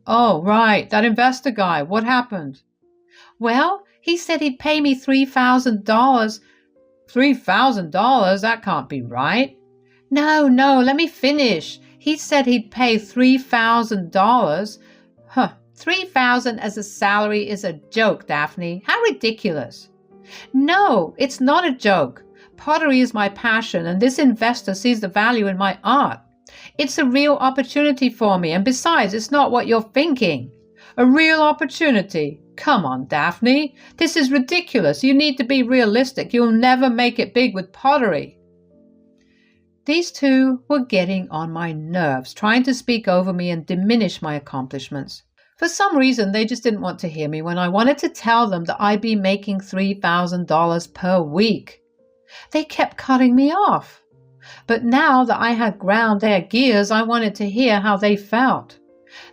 Oh, right, that investor guy. What happened? Well, he said he'd pay me $3,000. $3,000? That can't be right. No, let me finish. He said he'd pay $3,000. $3,000 as a salary is a joke, Daphne. How ridiculous. No, it's not a joke. Pottery is my passion, and this investor sees the value in my art. It's a real opportunity for me, and besides, it's not what you're thinking. A real opportunity? Come on, Daphne. This is ridiculous. You need to be realistic. You'll never make it big with pottery. These two were getting on my nerves, trying to speak over me and diminish my accomplishments. For some reason, they just didn't want to hear me when I wanted to tell them that I'd be making $3,000 per week. They kept cutting me off. But now that I had ground their gears, I wanted to hear how they felt.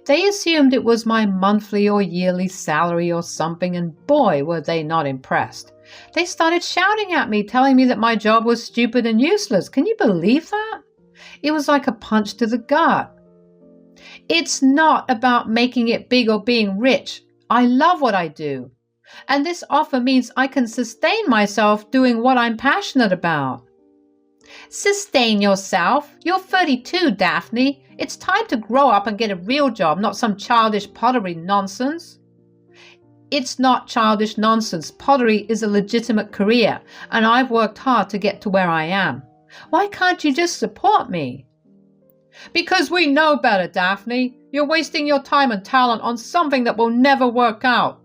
They assumed it was my monthly or yearly salary or something, and boy, were they not impressed. They started shouting at me, telling me that my job was stupid and useless. Can you believe that? It was like a punch to the gut. It's not about making it big or being rich. I love what I do. And this offer means I can sustain myself doing what I'm passionate about. Sustain yourself? You're 32, Daphne. It's time to grow up and get a real job, not some childish pottery nonsense. It's not childish nonsense. Pottery is a legitimate career, and I've worked hard to get to where I am. Why can't you just support me? Because we know better, Daphne. You're wasting your time and talent on something that will never work out.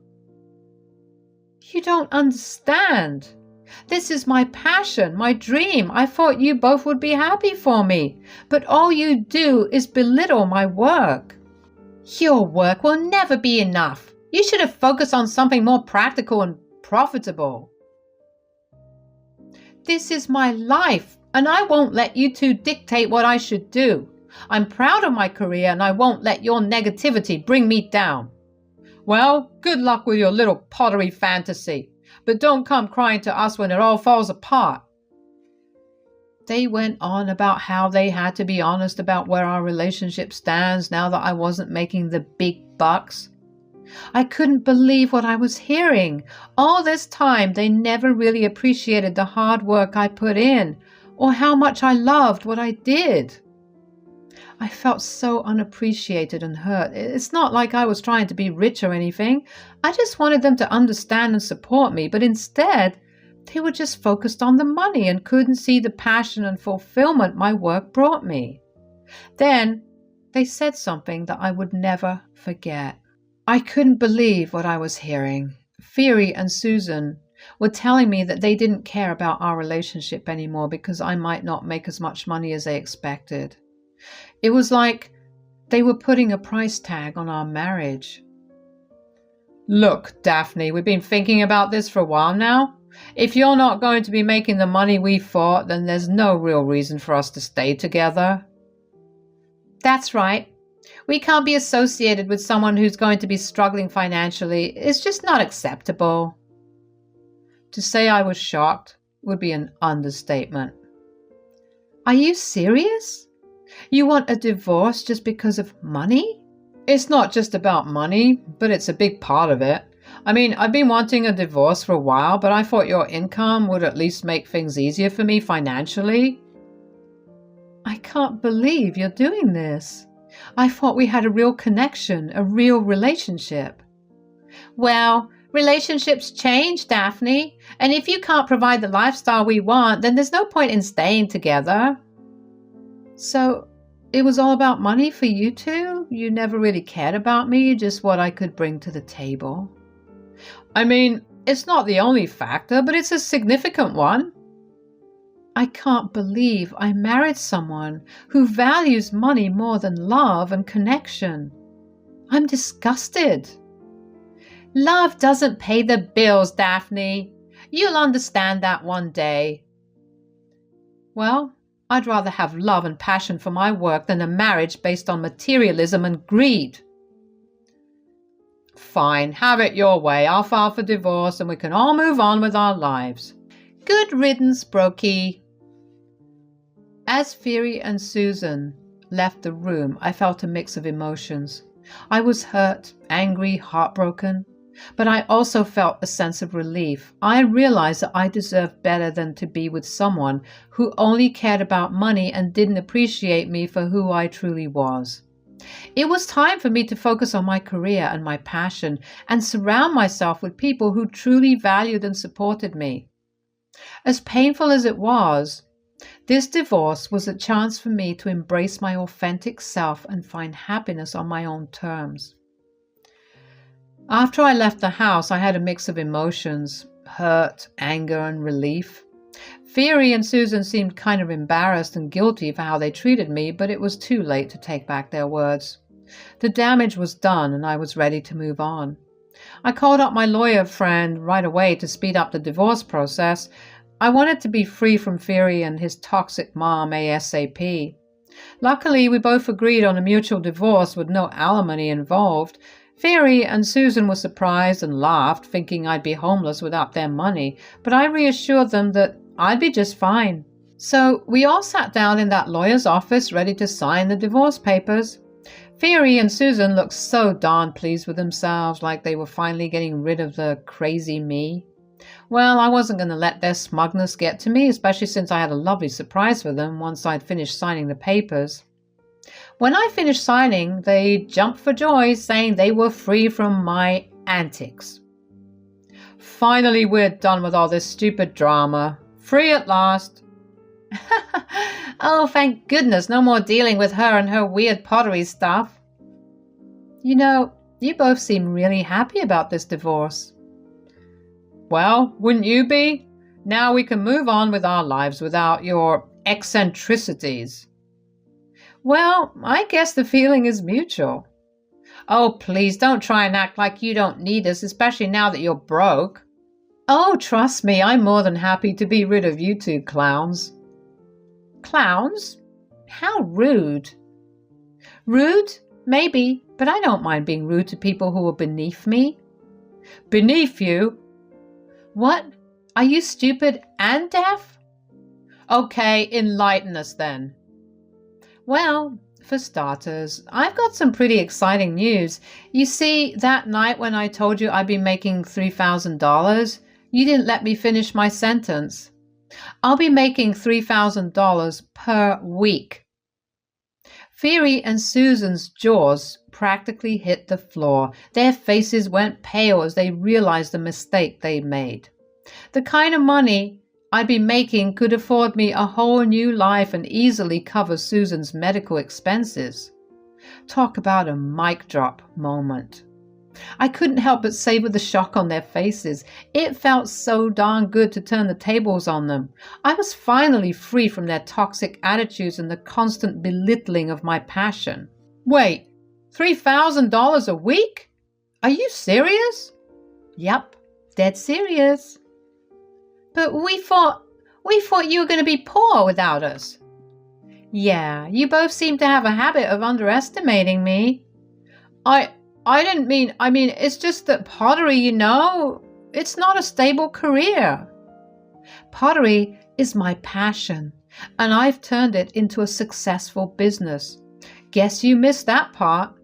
You don't understand. This is my passion, my dream. I thought you both would be happy for me, but all you do is belittle my work. Your work will never be enough. You should have focused on something more practical and profitable. This is my life, and I won't let you two dictate what I should do. I'm proud of my career, and I won't let your negativity bring me down. Well, good luck with your little pottery fantasy, but don't come crying to us when it all falls apart. They went on about how they had to be honest about where our relationship stands now that I wasn't making the big bucks. I couldn't believe what I was hearing. All this time, they never really appreciated the hard work I put in, or how much I loved what I did. I felt so unappreciated and hurt. It's not like I was trying to be rich or anything. I just wanted them to understand and support me, but instead, they were just focused on the money and couldn't see the passion and fulfillment my work brought me. Then, they said something that I would never forget. I couldn't believe what I was hearing. Fiery and Susan were telling me that they didn't care about our relationship anymore because I might not make as much money as they expected. It was like they were putting a price tag on our marriage. Look, Daphne, we've been thinking about this for a while now. If you're not going to be making the money we thought, then there's no real reason for us to stay together. That's right. We can't be associated with someone who's going to be struggling financially. It's just not acceptable. To say I was shocked would be an understatement. Are you serious? You want a divorce just because of money? It's not just about money, but it's a big part of it. I mean, I've been wanting a divorce for a while, but I thought your income would at least make things easier for me financially. I can't believe you're doing this. I thought we had a real connection, a real relationship. Well, relationships change, Daphne, and if you can't provide the lifestyle we want, then there's no point in staying together. So, it was all about money for you two? You never really cared about me, just what I could bring to the table? I mean, it's not the only factor, but it's a significant one. I can't believe I married someone who values money more than love and connection. I'm disgusted. Love doesn't pay the bills, Daphne. You'll understand that one day. Well, I'd rather have love and passion for my work than a marriage based on materialism and greed. Fine, have it your way. I'll file for divorce and we can all move on with our lives. Good riddance, Brokey. As Fiery and Susan left the room, I felt a mix of emotions. I was hurt, angry, heartbroken, but I also felt a sense of relief. I realized that I deserved better than to be with someone who only cared about money and didn't appreciate me for who I truly was. It was time for me to focus on my career and my passion and surround myself with people who truly valued and supported me. As painful as it was, this divorce was a chance for me to embrace my authentic self and find happiness on my own terms. After I left the house, I had a mix of emotions, hurt, anger, and relief. Fiery and Susan seemed kind of embarrassed and guilty for how they treated me, but it was too late to take back their words. The damage was done, and I was ready to move on. I called up my lawyer friend right away to speed up the divorce process. I wanted to be free from Fiery and his toxic mom ASAP. Luckily, we both agreed on a mutual divorce with no alimony involved. Fiery and Susan were surprised and laughed, thinking I'd be homeless without their money, but I reassured them that I'd be just fine. So we all sat down in that lawyer's office ready to sign the divorce papers. Fiery and Susan looked so darn pleased with themselves, like they were finally getting rid of the crazy me. Well, I wasn't going to let their smugness get to me, especially since I had a lovely surprise for them once I'd finished signing the papers. When I finished signing, they jumped for joy, saying they were free from my antics. Finally, we're done with all this stupid drama. Free at last. Oh, thank goodness, no more dealing with her and her weird pottery stuff. You know, you both seem really happy about this divorce. Well, wouldn't you be? Now we can move on with our lives without your eccentricities. Well, I guess the feeling is mutual. Oh, please don't try and act like you don't need us, especially now that you're broke. Oh, trust me, I'm more than happy to be rid of you two clowns. Clowns? How rude. Rude? Maybe, but I don't mind being rude to people who are beneath me. Beneath you? What? Are you stupid and deaf? Okay, enlighten us then. Well, for starters, I've got some pretty exciting news. You see, that night when I told you I'd be making $3,000, you didn't let me finish my sentence. I'll be making $3,000 per week. Fiery and Susan's jaws practically hit the floor. Their faces went pale as they realized the mistake they made. The kind of money I'd be making could afford me a whole new life and easily cover Susan's medical expenses. Talk about a mic drop moment. I couldn't help but savor the shock on their faces. It felt so darn good to turn the tables on them. I was finally free from their toxic attitudes and the constant belittling of my passion. Wait, $3,000 a week? Are you serious? Yep, dead serious. But we thought you were going to be poor without us. Yeah, you both seem to have a habit of underestimating me. I didn't mean, it's just that pottery, it's not a stable career. Pottery is my passion, and I've turned it into a successful business. Guess you missed that part.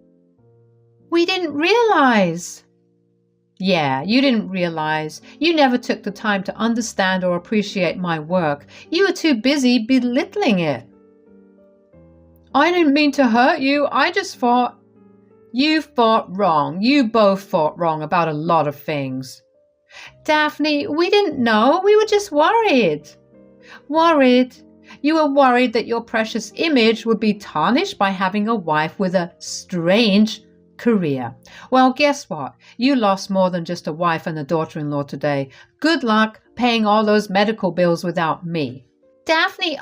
We didn't realize. Yeah, you didn't realize. You never took the time to understand or appreciate my work. You were too busy belittling it. I didn't mean to hurt you. I just thought... You thought wrong. You both thought wrong about a lot of things. Daphne, we didn't know. We were just worried. Worried? You were worried that your precious image would be tarnished by having a wife with a strange career. Well, guess what? You lost more than just a wife and a daughter-in-law today. Good luck paying all those medical bills without me. Daphne,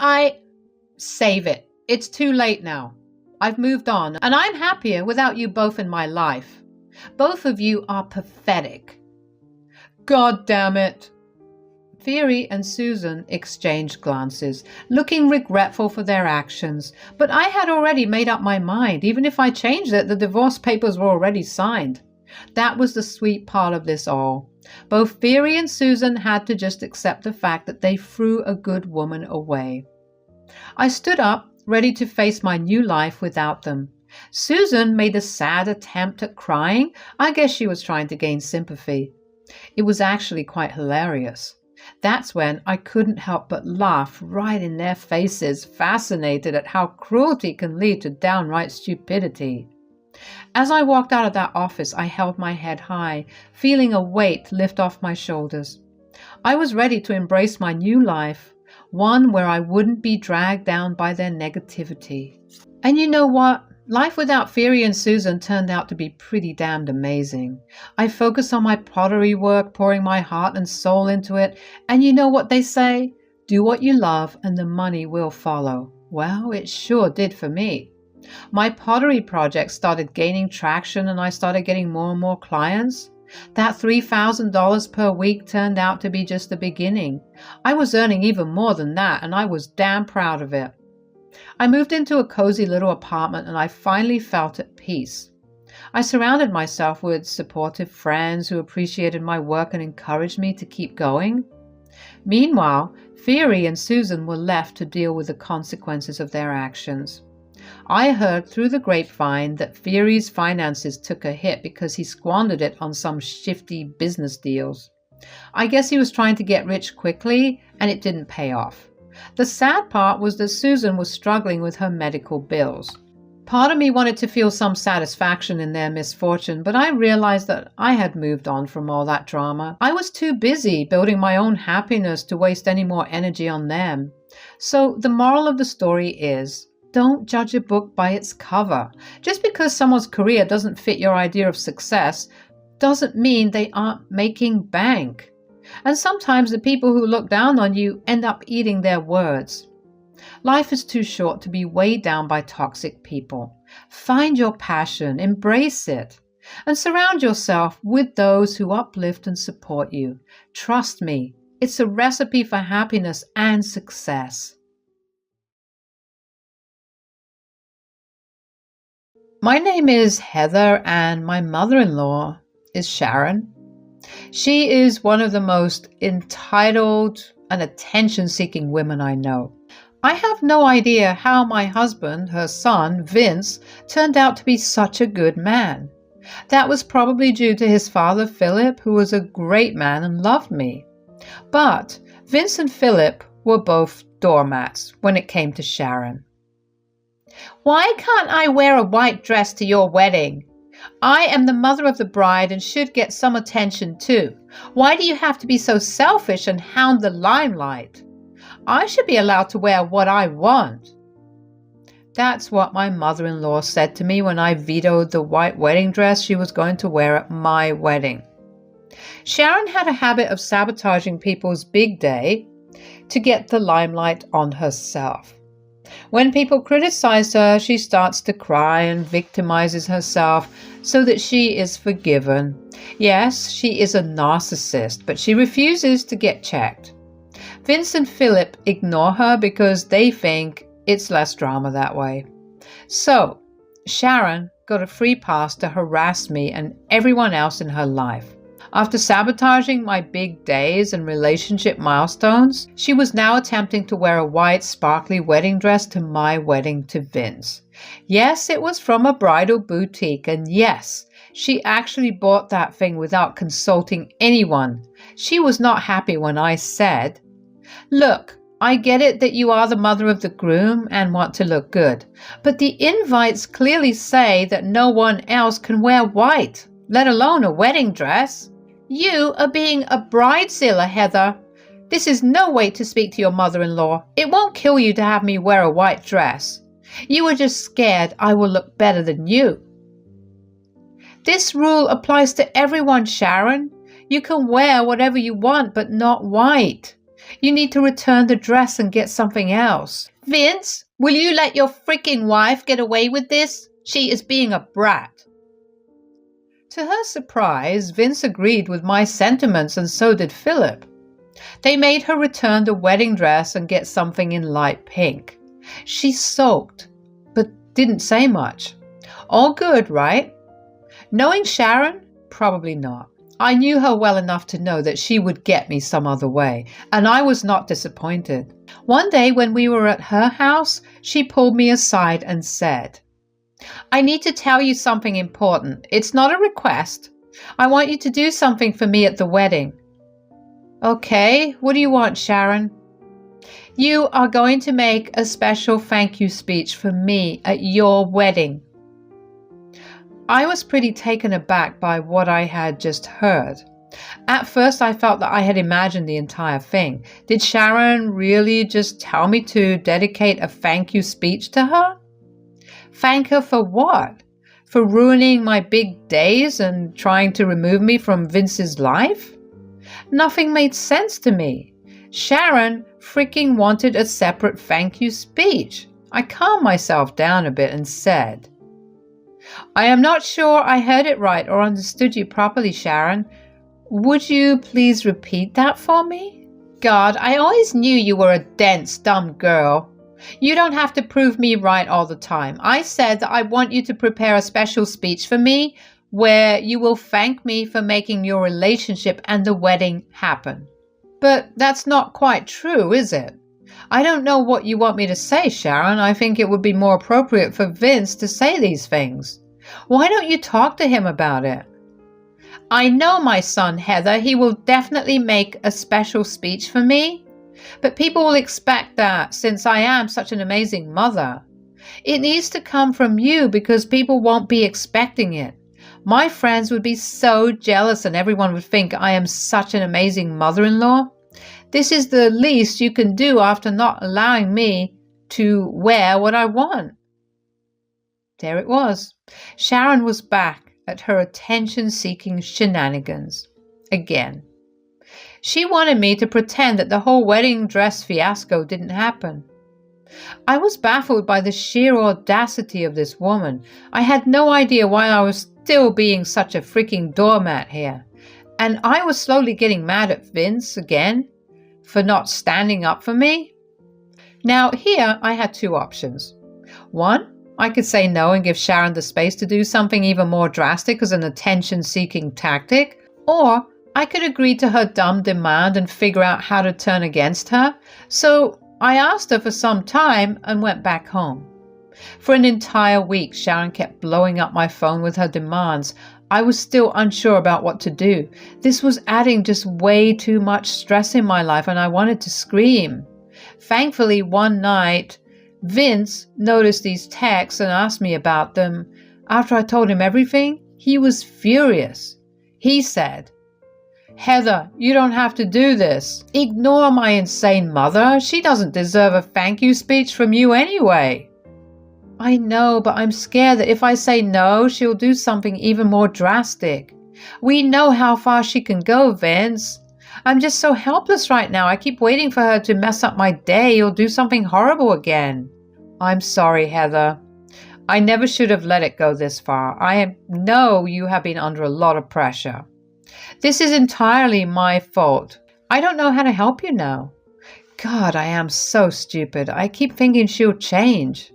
Save it. It's too late now. I've moved on, and I'm happier without you both in my life. Both of you are pathetic. God damn it. Fiery and Susan exchanged glances, looking regretful for their actions, but I had already made up my mind. Even if I changed it, the divorce papers were already signed. That was the sweet part of this all. Both Fiery and Susan had to just accept the fact that they threw a good woman away. I stood up, ready to face my new life without them. Susan made a sad attempt at crying. I guess she was trying to gain sympathy. It was actually quite hilarious. That's when I couldn't help but laugh right in their faces, fascinated at how cruelty can lead to downright stupidity. As I walked out of that office, I held my head high, feeling a weight lift off my shoulders. I was ready to embrace my new life, one where I wouldn't be dragged down by their negativity. And you know what? Life without Fiery and Susan turned out to be pretty damned amazing. I focused on my pottery work, pouring my heart and soul into it, and you know what they say? Do what you love and the money will follow. Well, it sure did for me. My pottery project started gaining traction and I started getting more and more clients. That $3,000 per week turned out to be just the beginning. I was earning even more than that, and I was damn proud of it. I moved into a cozy little apartment, and I finally felt at peace. I surrounded myself with supportive friends who appreciated my work and encouraged me to keep going. Meanwhile, Fiery and Susan were left to deal with the consequences of their actions. I heard through the grapevine that Fiery's finances took a hit because he squandered it on some shifty business deals. I guess he was trying to get rich quickly, and it didn't pay off. The sad part was that Susan was struggling with her medical bills. Part of me wanted to feel some satisfaction in their misfortune, but I realized that I had moved on from all that drama. I was too busy building my own happiness to waste any more energy on them. So the moral of the story is, don't judge a book by its cover. Just because someone's career doesn't fit your idea of success doesn't mean they aren't making bank. And sometimes the people who look down on you end up eating their words. Life is too short to be weighed down by toxic people. Find your passion, embrace it, and surround yourself with those who uplift and support you. Trust me, it's a recipe for happiness and success. My name is Heather, and my mother-in-law is Sharon. She is one of the most entitled and attention-seeking women I know. I have no idea how my husband, her son, Vince, turned out to be such a good man. That was probably due to his father, Philip, who was a great man and loved me. But Vince and Philip were both doormats when it came to Sharon. "Why can't I wear a white dress to your wedding? I am the mother of the bride and should get some attention too. Why do you have to be so selfish and hound the limelight? I should be allowed to wear what I want." That's what my mother-in-law said to me when I vetoed the white wedding dress she was going to wear at my wedding. Sharon had a habit of sabotaging people's big day to get the limelight on herself. When people criticize her, she starts to cry and victimizes herself so that she is forgiven. Yes, she is a narcissist, but she refuses to get checked. Vince and Philip ignore her because they think it's less drama that way. So, Sharon got a free pass to harass me and everyone else in her life. After sabotaging my big days and relationship milestones, she was now attempting to wear a white, sparkly wedding dress to my wedding to Vince. Yes, it was from a bridal boutique, and yes, she actually bought that thing without consulting anyone. She was not happy when I said, "Look, I get it that you are the mother of the groom and want to look good, but the invites clearly say that no one else can wear white, let alone a wedding dress. You are being a bridezilla, Heather. This is no way to speak to your mother-in-law. It won't kill you to have me wear a white dress. You are just scared I will look better than you." This rule applies to everyone, Sharon. You can wear whatever you want, but not white. You need to return the dress and get something else. "Vince, will you let your freaking wife get away with this? She is being a brat." To her surprise, Vince agreed with my sentiments, and so did Philip. They made her return the wedding dress and get something in light pink. She sulked, but didn't say much. All good, right? Knowing Sharon? Probably not. I knew her well enough to know that she would get me some other way, and I was not disappointed. One day when we were at her house, she pulled me aside and said, "I need to tell you something important. It's not a request. I want you to do something for me at the wedding." "Okay, what do you want, Sharon?" "You are going to make a special thank you speech for me at your wedding." I was pretty taken aback by what I had just heard. At first, I felt that I had imagined the entire thing. Did Sharon really just tell me to dedicate a thank you speech to her? Thank her for what? For ruining my big days and trying to remove me from Vince's life? Nothing made sense to me. Sharon freaking wanted a separate thank you speech. I calmed myself down a bit and said, "I am not sure I heard it right or understood you properly, Sharon. Would you please repeat that for me?" "God, I always knew you were a dense, dumb girl. You don't have to prove me right all the time. I said that I want you to prepare a special speech for me where you will thank me for making your relationship and the wedding happen." But that's not quite true, is it? I don't know what you want me to say, Sharon. I think it would be more appropriate for Vince to say these things. Why don't you talk to him about it? "I know my son, Heather. He will definitely make a special speech for me. But people will expect that since I am such an amazing mother. It needs to come from you because people won't be expecting it. My friends would be so jealous and everyone would think I am such an amazing mother-in-law. This is the least you can do after not allowing me to wear what I want. There it was. Sharon was back at her attention-seeking shenanigans again. She wanted me to pretend that the whole wedding dress fiasco didn't happen. I was baffled by the sheer audacity of this woman. I had no idea why I was still being such a freaking doormat here. And I was slowly getting mad at Vince again for not standing up for me. Now here I had two options. One, I could say no and give Sharon the space to do something even more drastic as an attention-seeking tactic, or I could agree to her dumb demand and figure out how to turn against her. So I asked her for some time and went back home. For an entire week, Sharon kept blowing up my phone with her demands. I was still unsure about what to do. This was adding just way too much stress in my life, and I wanted to scream. Thankfully, one night, Vince noticed these texts and asked me about them. After I told him everything, he was furious. He said, "Heather, you don't have to do this. Ignore my insane mother. She doesn't deserve a thank you speech from you anyway." I know, but I'm scared that if I say no, she'll do something even more drastic. We know how far she can go, Vince. I'm just so helpless right now. I keep waiting for her to mess up my day or do something horrible again. I'm sorry, Heather. I never should have let it go this far. I know you have been under a lot of pressure. This is entirely my fault. I don't know how to help you now. God, I am so stupid. I keep thinking she'll change.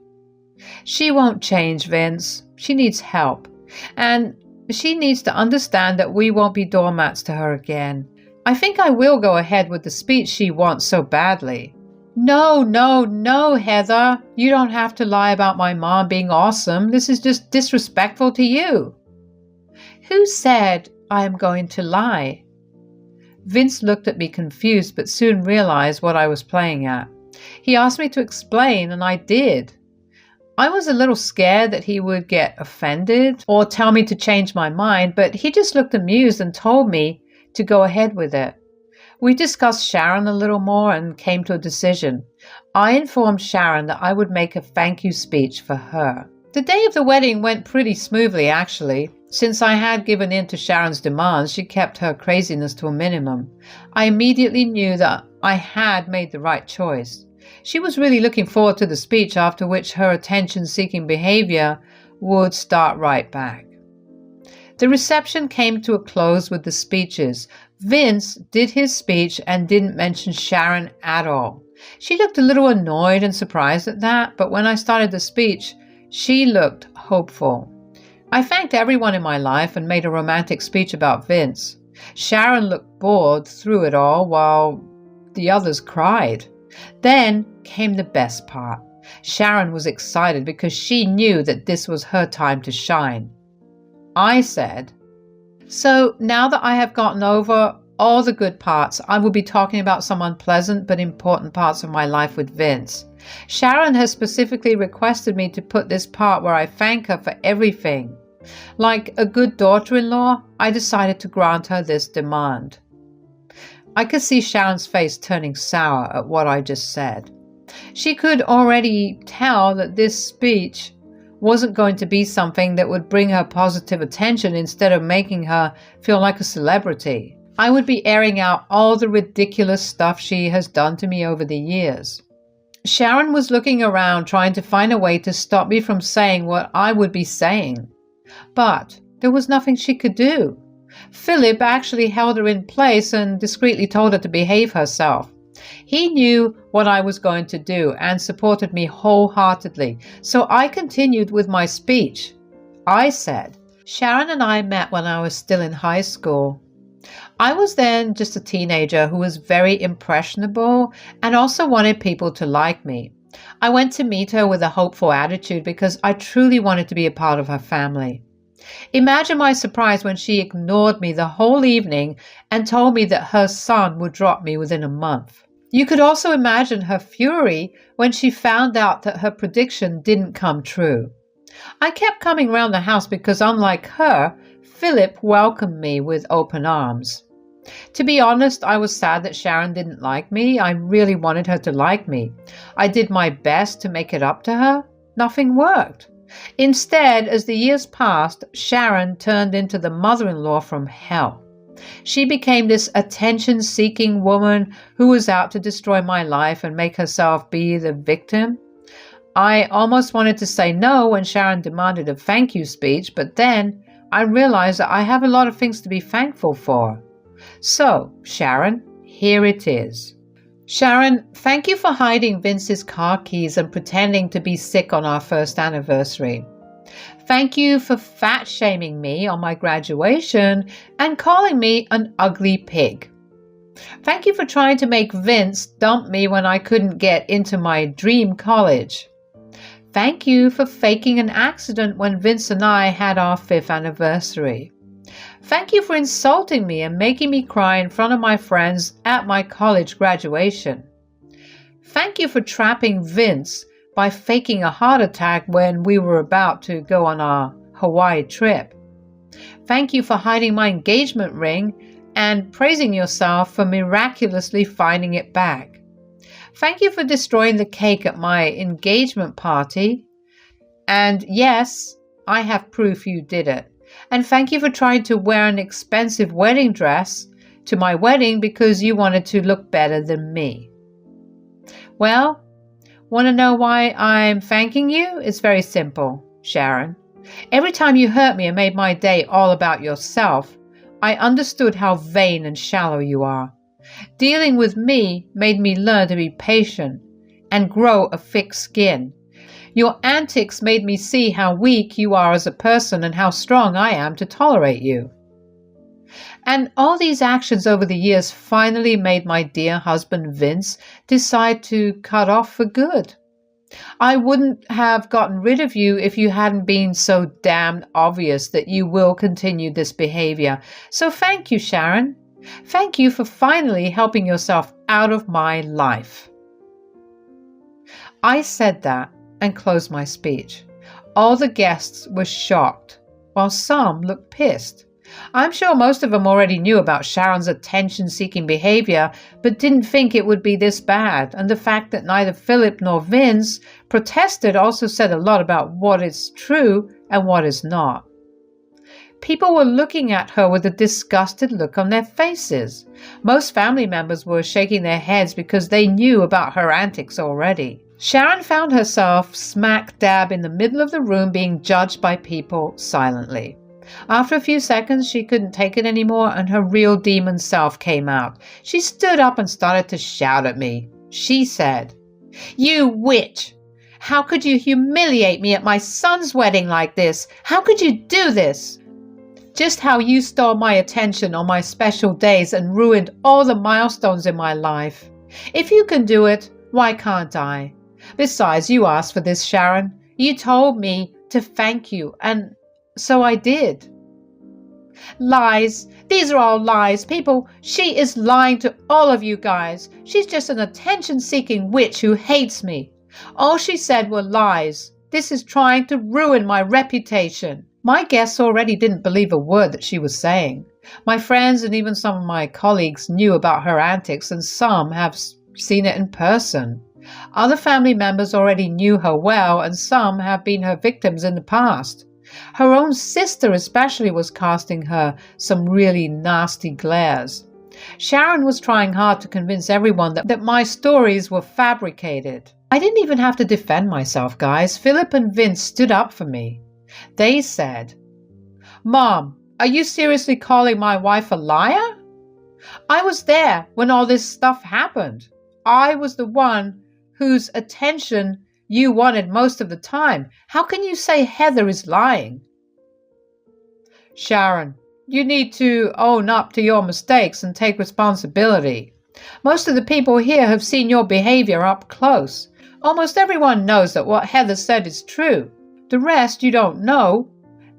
She won't change, Vince. She needs help. And she needs to understand that we won't be doormats to her again. I think I will go ahead with the speech she wants so badly. No, Heather. You don't have to lie about my mom being awesome. This is just disrespectful to you. Who said I am going to lie? Vince looked at me confused, but soon realized what I was playing at. He asked me to explain, and I did. I was a little scared that he would get offended or tell me to change my mind, but he just looked amused and told me to go ahead with it. We discussed Sharon a little more and came to a decision. I informed Sharon that I would make a thank you speech for her. The day of the wedding went pretty smoothly, actually. Since I had given in to Sharon's demands, she kept her craziness to a minimum. I immediately knew that I had made the right choice. She was really looking forward to the speech, after which her attention-seeking behavior would start right back. The reception came to a close with the speeches. Vince did his speech and didn't mention Sharon at all. She looked a little annoyed and surprised at that, but when I started the speech, she looked hopeful. I thanked everyone in my life and made a romantic speech about Vince. Sharon looked bored through it all while the others cried. Then came the best part. Sharon was excited because she knew that this was her time to shine. I said, "So now that I have gotten over all the good parts, I will be talking about some unpleasant but important parts of my life with Vince. Sharon has specifically requested me to put this part where I thank her for everything. Like a good daughter-in-law, I decided to grant her this demand." I could see Sharon's face turning sour at what I just said. She could already tell that this speech wasn't going to be something that would bring her positive attention instead of making her feel like a celebrity. I would be airing out all the ridiculous stuff she has done to me over the years. Sharon was looking around trying to find a way to stop me from saying what I would be saying. But there was nothing she could do. Philip actually held her in place and discreetly told her to behave herself. He knew what I was going to do and supported me wholeheartedly, so I continued with my speech. I said, "Sharon and I met when I was still in high school. I was then just a teenager who was very impressionable and also wanted people to like me. I went to meet her with a hopeful attitude because I truly wanted to be a part of her family. Imagine my surprise when she ignored me the whole evening and told me that her son would drop me within a month. You could also imagine her fury when she found out that her prediction didn't come true. I kept coming round the house because, unlike her, Philip welcomed me with open arms. To be honest, I was sad that Sharon didn't like me. I really wanted her to like me. I did my best to make it up to her. Nothing worked. Instead, as the years passed, Sharon turned into the mother-in-law from hell. She became this attention-seeking woman who was out to destroy my life and make herself be the victim. I almost wanted to say no when Sharon demanded a thank you speech, but then I realized that I have a lot of things to be thankful for. So, Sharon, here it is. Sharon, thank you for hiding Vince's car keys and pretending to be sick on our first anniversary. Thank you for fat-shaming me on my graduation and calling me an ugly pig. Thank you for trying to make Vince dump me when I couldn't get into my dream college. Thank you for faking an accident when Vince and I had our 5th anniversary. Thank you for insulting me and making me cry in front of my friends at my college graduation. Thank you for trapping Vince by faking a heart attack when we were about to go on our Hawaii trip. Thank you for hiding my engagement ring and praising yourself for miraculously finding it back. Thank you for destroying the cake at my engagement party. And yes, I have proof you did it. And thank you for trying to wear an expensive wedding dress to my wedding because you wanted to look better than me. Well, want to know why I'm thanking you? It's very simple, Sharon. Every time you hurt me and made my day all about yourself, I understood how vain and shallow you are. Dealing with me made me learn to be patient and grow a thick skin. Your antics made me see how weak you are as a person and how strong I am to tolerate you. And all these actions over the years finally made my dear husband Vince decide to cut off for good. I wouldn't have gotten rid of you if you hadn't been so damned obvious that you will continue this behavior. So thank you, Sharon. Thank you for finally helping yourself out of my life. I said that and closed my speech. All the guests were shocked, while some looked pissed. I'm sure most of them already knew about Sharon's attention-seeking behavior, but didn't think it would be this bad, and the fact that neither Philip nor Vince protested also said a lot about what is true and what is not. People were looking at her with a disgusted look on their faces. Most family members were shaking their heads because they knew about her antics already. Sharon found herself smack dab in the middle of the room being judged by people silently. After a few seconds, she couldn't take it anymore and her real demon self came out. She stood up and started to shout at me. She said, "You witch! How could you humiliate me at my son's wedding like this? How could you do this? Just how you stole my attention on my special days and ruined all the milestones in my life. If you can do it, why can't I? Besides, you asked for this, Sharon. You told me to thank you, and so I did." Lies. These are all lies. People, she is lying to all of you guys. She's just an attention-seeking witch who hates me. All she said were lies. This is trying to ruin my reputation. My guests already didn't believe a word that she was saying. My friends and even some of my colleagues knew about her antics, and some have seen it in person. Other family members already knew her well, and some have been her victims in the past. Her own sister especially was casting her some really nasty glares. Sharon was trying hard to convince everyone that my stories were fabricated. I didn't even have to defend myself, guys. Philip and Vince stood up for me. They said, "Mom, are you seriously calling my wife a liar? I was there when all this stuff happened. I was the one whose attention you wanted most of the time. How can you say Heather is lying?" Sharon, you need to own up to your mistakes and take responsibility. Most of the people here have seen your behavior up close. Almost everyone knows that what Heather said is true. The rest you don't know.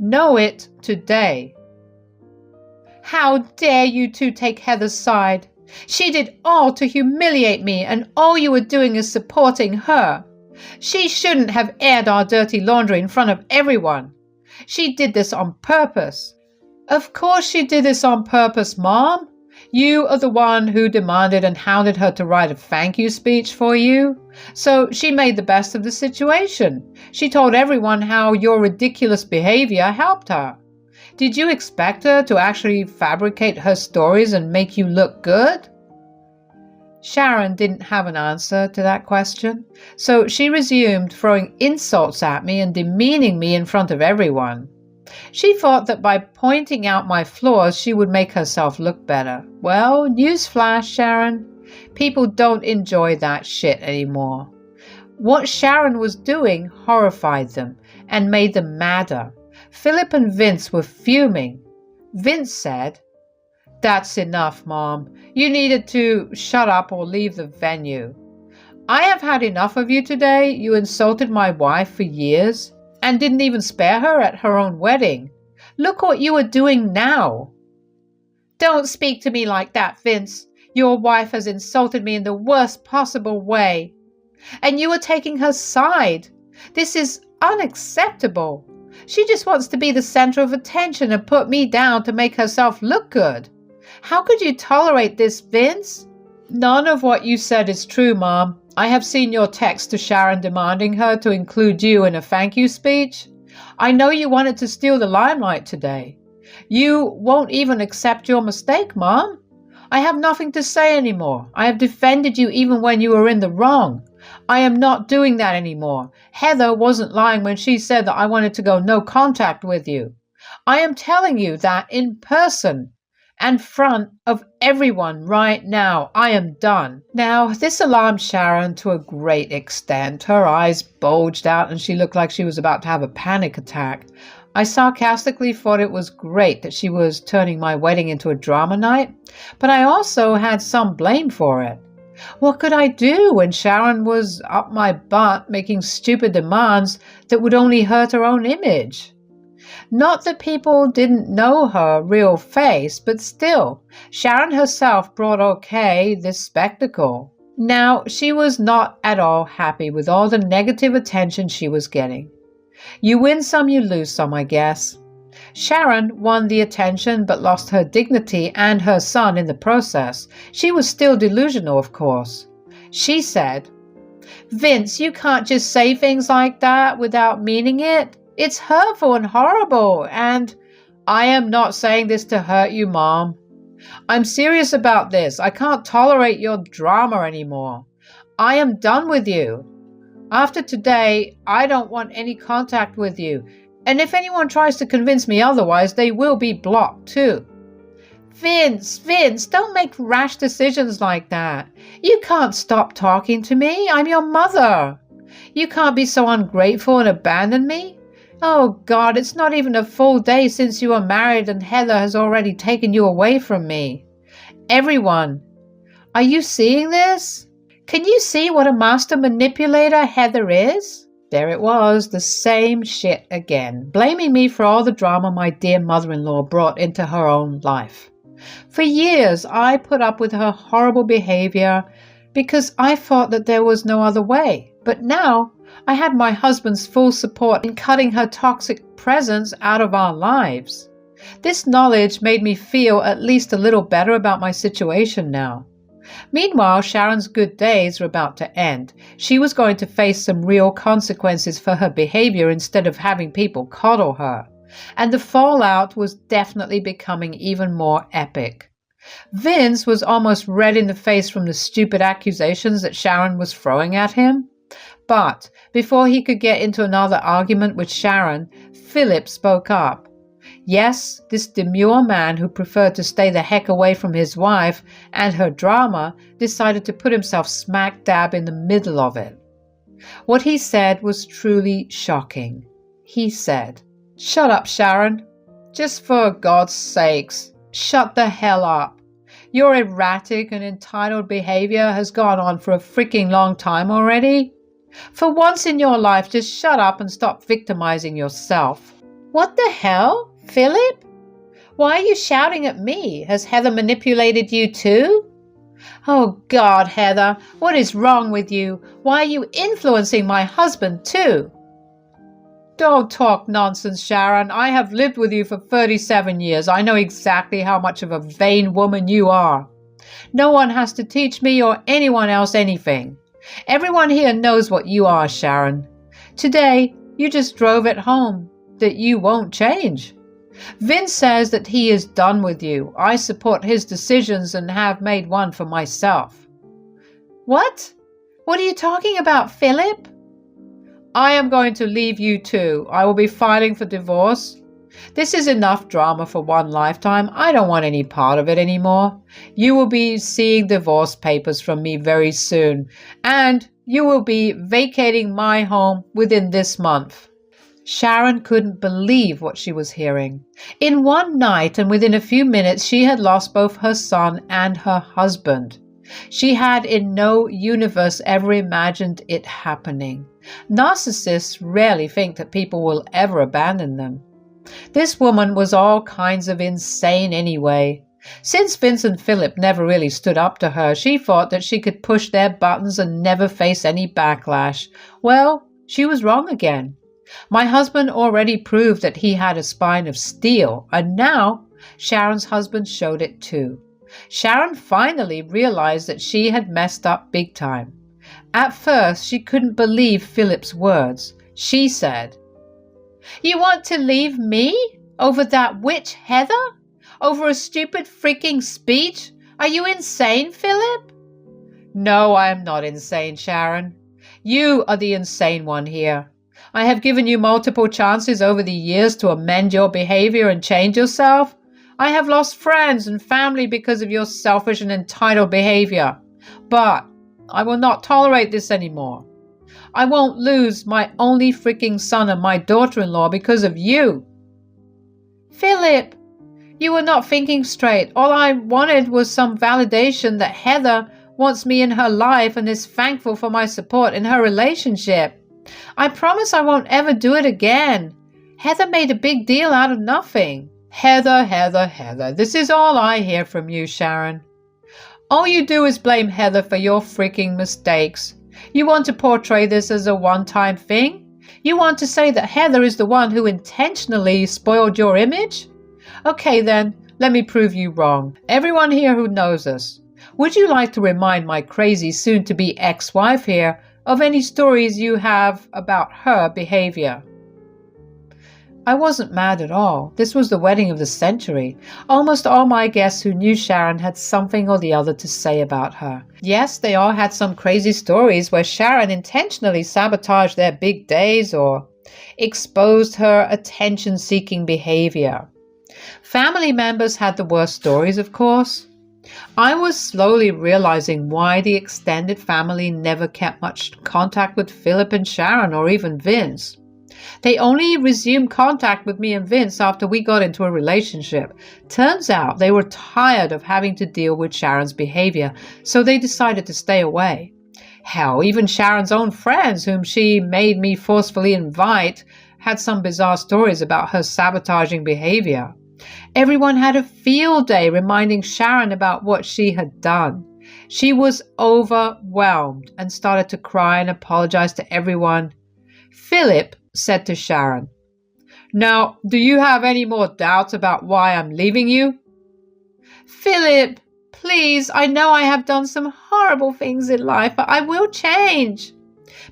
Know it today. How dare you two take Heather's side? She did all to humiliate me, and all you were doing is supporting her. She shouldn't have aired our dirty laundry in front of everyone. She did this on purpose. Of course she did this on purpose, Mom. You are the one who demanded and hounded her to write a thank you speech for you. So she made the best of the situation. She told everyone how your ridiculous behavior helped her. Did you expect her to actually fabricate her stories and make you look good? Sharon didn't have an answer to that question, so she resumed throwing insults at me and demeaning me in front of everyone. She thought that by pointing out my flaws, she would make herself look better. Well, newsflash, Sharon. People don't enjoy that shit anymore. What Sharon was doing horrified them and made them madder. Philip and Vince were fuming. Vince said, "That's enough, Mom. You needed to shut up or leave the venue. I have had enough of you today. You insulted my wife for years and didn't even spare her at her own wedding. Look what you are doing now." "Don't speak to me like that, Vince. Your wife has insulted me in the worst possible way. And you are taking her side. This is unacceptable. She just wants to be the center of attention and put me down to make herself look good. How could you tolerate this, Vince?" "None of what you said is true, Mom. I have seen your text to Sharon demanding her to include you in a thank you speech. I know you wanted to steal the limelight today. You won't even accept your mistake, Mom. I have nothing to say anymore. I have defended you even when you were in the wrong. I am not doing that anymore. Heather wasn't lying when she said that I wanted to go no contact with you. I am telling you that in person. And front of everyone right now. I am done." Now, this alarmed Sharon to a great extent. Her eyes bulged out and she looked like she was about to have a panic attack. I sarcastically thought it was great that she was turning my wedding into a drama night, but I also had some blame for it. What could I do when Sharon was up my butt making stupid demands that would only hurt her own image? Not that people didn't know her real face, but still, Sharon herself brought this spectacle. Now, she was not at all happy with all the negative attention she was getting. You win some, you lose some, I guess. Sharon won the attention but lost her dignity and her son in the process. She was still delusional, of course. She said, "Vince, you can't just say things like that without meaning it. It's hurtful and horrible, and I am not saying this to hurt you, Mom. I'm serious about this. I can't tolerate your drama anymore. I am done with you. After today, I don't want any contact with you, and if anyone tries to convince me otherwise, they will be blocked too." Vince, don't make rash decisions like that. You can't stop talking to me. I'm your mother. You can't be so ungrateful and abandon me. Oh God, it's not even a full day since you were married and Heather has already taken you away from me. Everyone, are you seeing this? Can you see what a master manipulator Heather is? There it was, the same shit again, blaming me for all the drama my dear mother-in-law brought into her own life. For years, I put up with her horrible behavior because I thought that there was no other way. But now, I had my husband's full support in cutting her toxic presence out of our lives. This knowledge made me feel at least a little better about my situation now. Meanwhile, Sharon's good days were about to end. She was going to face some real consequences for her behavior instead of having people coddle her. And the fallout was definitely becoming even more epic. Vince was almost red in the face from the stupid accusations that Sharon was throwing at him. But before he could get into another argument with Sharon, Philip spoke up. Yes, this demure man who preferred to stay the heck away from his wife and her drama decided to put himself smack dab in the middle of it. What he said was truly shocking. He said, "Shut up, Sharon. Just for God's sakes, shut the hell up. Your erratic and entitled behavior has gone on for a freaking long time already. For once in your life, just shut up and stop victimizing yourself." "What the hell? Philip? Why are you shouting at me? Has Heather manipulated you too?" "Oh God, Heather, what is wrong with you? Why are you influencing my husband too?" Don't talk nonsense, Sharon. I have lived with you for 37 years. I know exactly how much of a vain woman you are. No one has to teach me or anyone else anything. Everyone here knows what you are, Sharon. Today, you just drove it home that you won't change. Vince says that he is done with you. I support his decisions and have made one for myself. What? What are you talking about, Philip? I am going to leave you too. I will be filing for divorce. This is enough drama for one lifetime. I don't want any part of it anymore. You will be seeing divorce papers from me very soon, and you will be vacating my home within this month. Sharon couldn't believe what she was hearing. In one night and within a few minutes, she had lost both her son and her husband. She had in no universe ever imagined it happening. Narcissists rarely think that people will ever abandon them. This woman was all kinds of insane anyway. Since Vince and Philip never really stood up to her, she thought that she could push their buttons and never face any backlash. Well, she was wrong again. My husband already proved that he had a spine of steel, and now Sharon's husband showed it too. Sharon finally realized that she had messed up big time. At first, she couldn't believe Philip's words. She said, "You want to leave me? Over that witch Heather? Over a stupid freaking speech? Are you insane, Philip?" "No, I am not insane, Sharon. You are the insane one here. I have given you multiple chances over the years to amend your behavior and change yourself. I have lost friends and family because of your selfish and entitled behavior. But I will not tolerate this anymore. I won't lose my only freaking son and my daughter-in-law because of you." "Philip, you were not thinking straight. All I wanted was some validation that Heather wants me in her life and is thankful for my support in her relationship. I promise I won't ever do it again. Heather made a big deal out of nothing." Heather, Heather, Heather. This is all I hear from you, Sharon. All you do is blame Heather for your freaking mistakes. You want to portray this as a one-time thing? You want to say that Heather is the one who intentionally spoiled your image? Okay then, let me prove you wrong. Everyone here who knows us, would you like to remind my crazy soon-to-be ex-wife here of any stories you have about her behavior? I wasn't mad at all. This was the wedding of the century. Almost all my guests who knew Sharon had something or the other to say about her. Yes, they all had some crazy stories where Sharon intentionally sabotaged their big days or exposed her attention-seeking behavior. Family members had the worst stories, of course. I was slowly realizing why the extended family never kept much contact with Philip and Sharon or even Vince. They only resumed contact with me and Vince after we got into a relationship. Turns out they were tired of having to deal with Sharon's behavior, so they decided to stay away. Hell, even Sharon's own friends, whom she made me forcefully invite, had some bizarre stories about her sabotaging behavior. Everyone had a field day reminding Sharon about what she had done. She was overwhelmed and started to cry and apologize to everyone. Philip said to Sharon, "Now, do you have any more doubts about why I'm leaving you?" "Philip, please, I know I have done some horrible things in life, but I will change.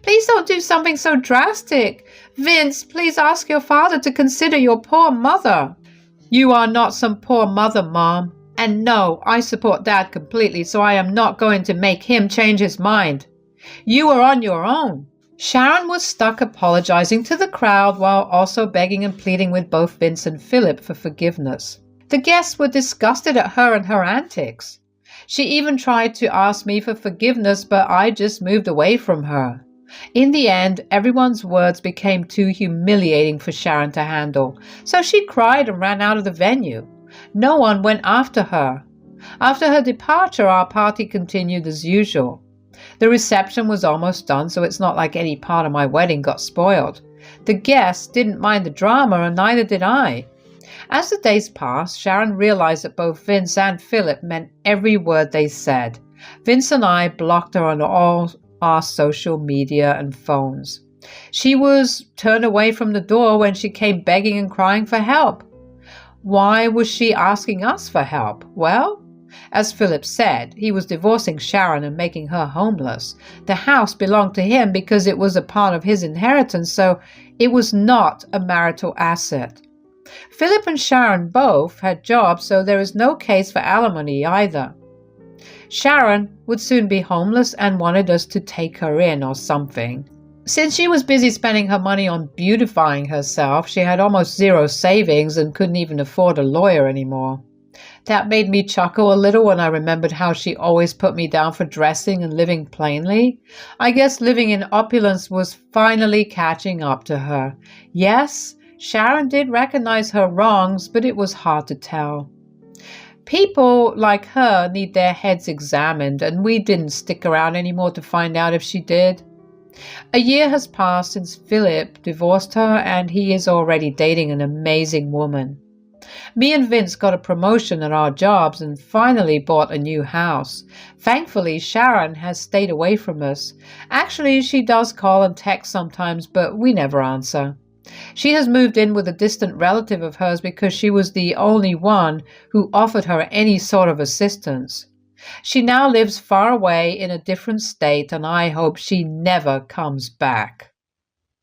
Please don't do something so drastic. Vince, please ask your father to consider your poor mother." "You are not some poor mother, Mom. And no, I support Dad completely, so I am not going to make him change his mind. You are on your own." Sharon was stuck apologizing to the crowd while also begging and pleading with both Vince and Philip for forgiveness. The guests were disgusted at her and her antics. She even tried to ask me for forgiveness, but I just moved away from her. In the end, everyone's words became too humiliating for Sharon to handle, so she cried and ran out of the venue. No one went after her. After her departure, our party continued as usual. The reception was almost done, so it's not like any part of my wedding got spoiled. The guests didn't mind the drama, and neither did I. As the days passed, Sharon realized that both Vince and Philip meant every word they said. Vince and I blocked her on all our social media and phones. She was turned away from the door when she came begging and crying for help. Why was she asking us for help? Well, as Philip said, he was divorcing Sharon and making her homeless. The house belonged to him because it was a part of his inheritance, so it was not a marital asset. Philip and Sharon both had jobs, so there is no case for alimony either. Sharon would soon be homeless and wanted us to take her in or something. Since she was busy spending her money on beautifying herself, she had almost zero savings and couldn't even afford a lawyer anymore. That made me chuckle a little when I remembered how she always put me down for dressing and living plainly. I guess living in opulence was finally catching up to her. Yes, Sharon did recognize her wrongs, but it was hard to tell. People like her need their heads examined, and we didn't stick around anymore to find out if she did. A year has passed since Philip divorced her, and he is already dating an amazing woman. Me and Vince got a promotion at our jobs and finally bought a new house. Thankfully, Sharon has stayed away from us. Actually, she does call and text sometimes, but we never answer. She has moved in with a distant relative of hers because she was the only one who offered her any sort of assistance. She now lives far away in a different state, and I hope she never comes back.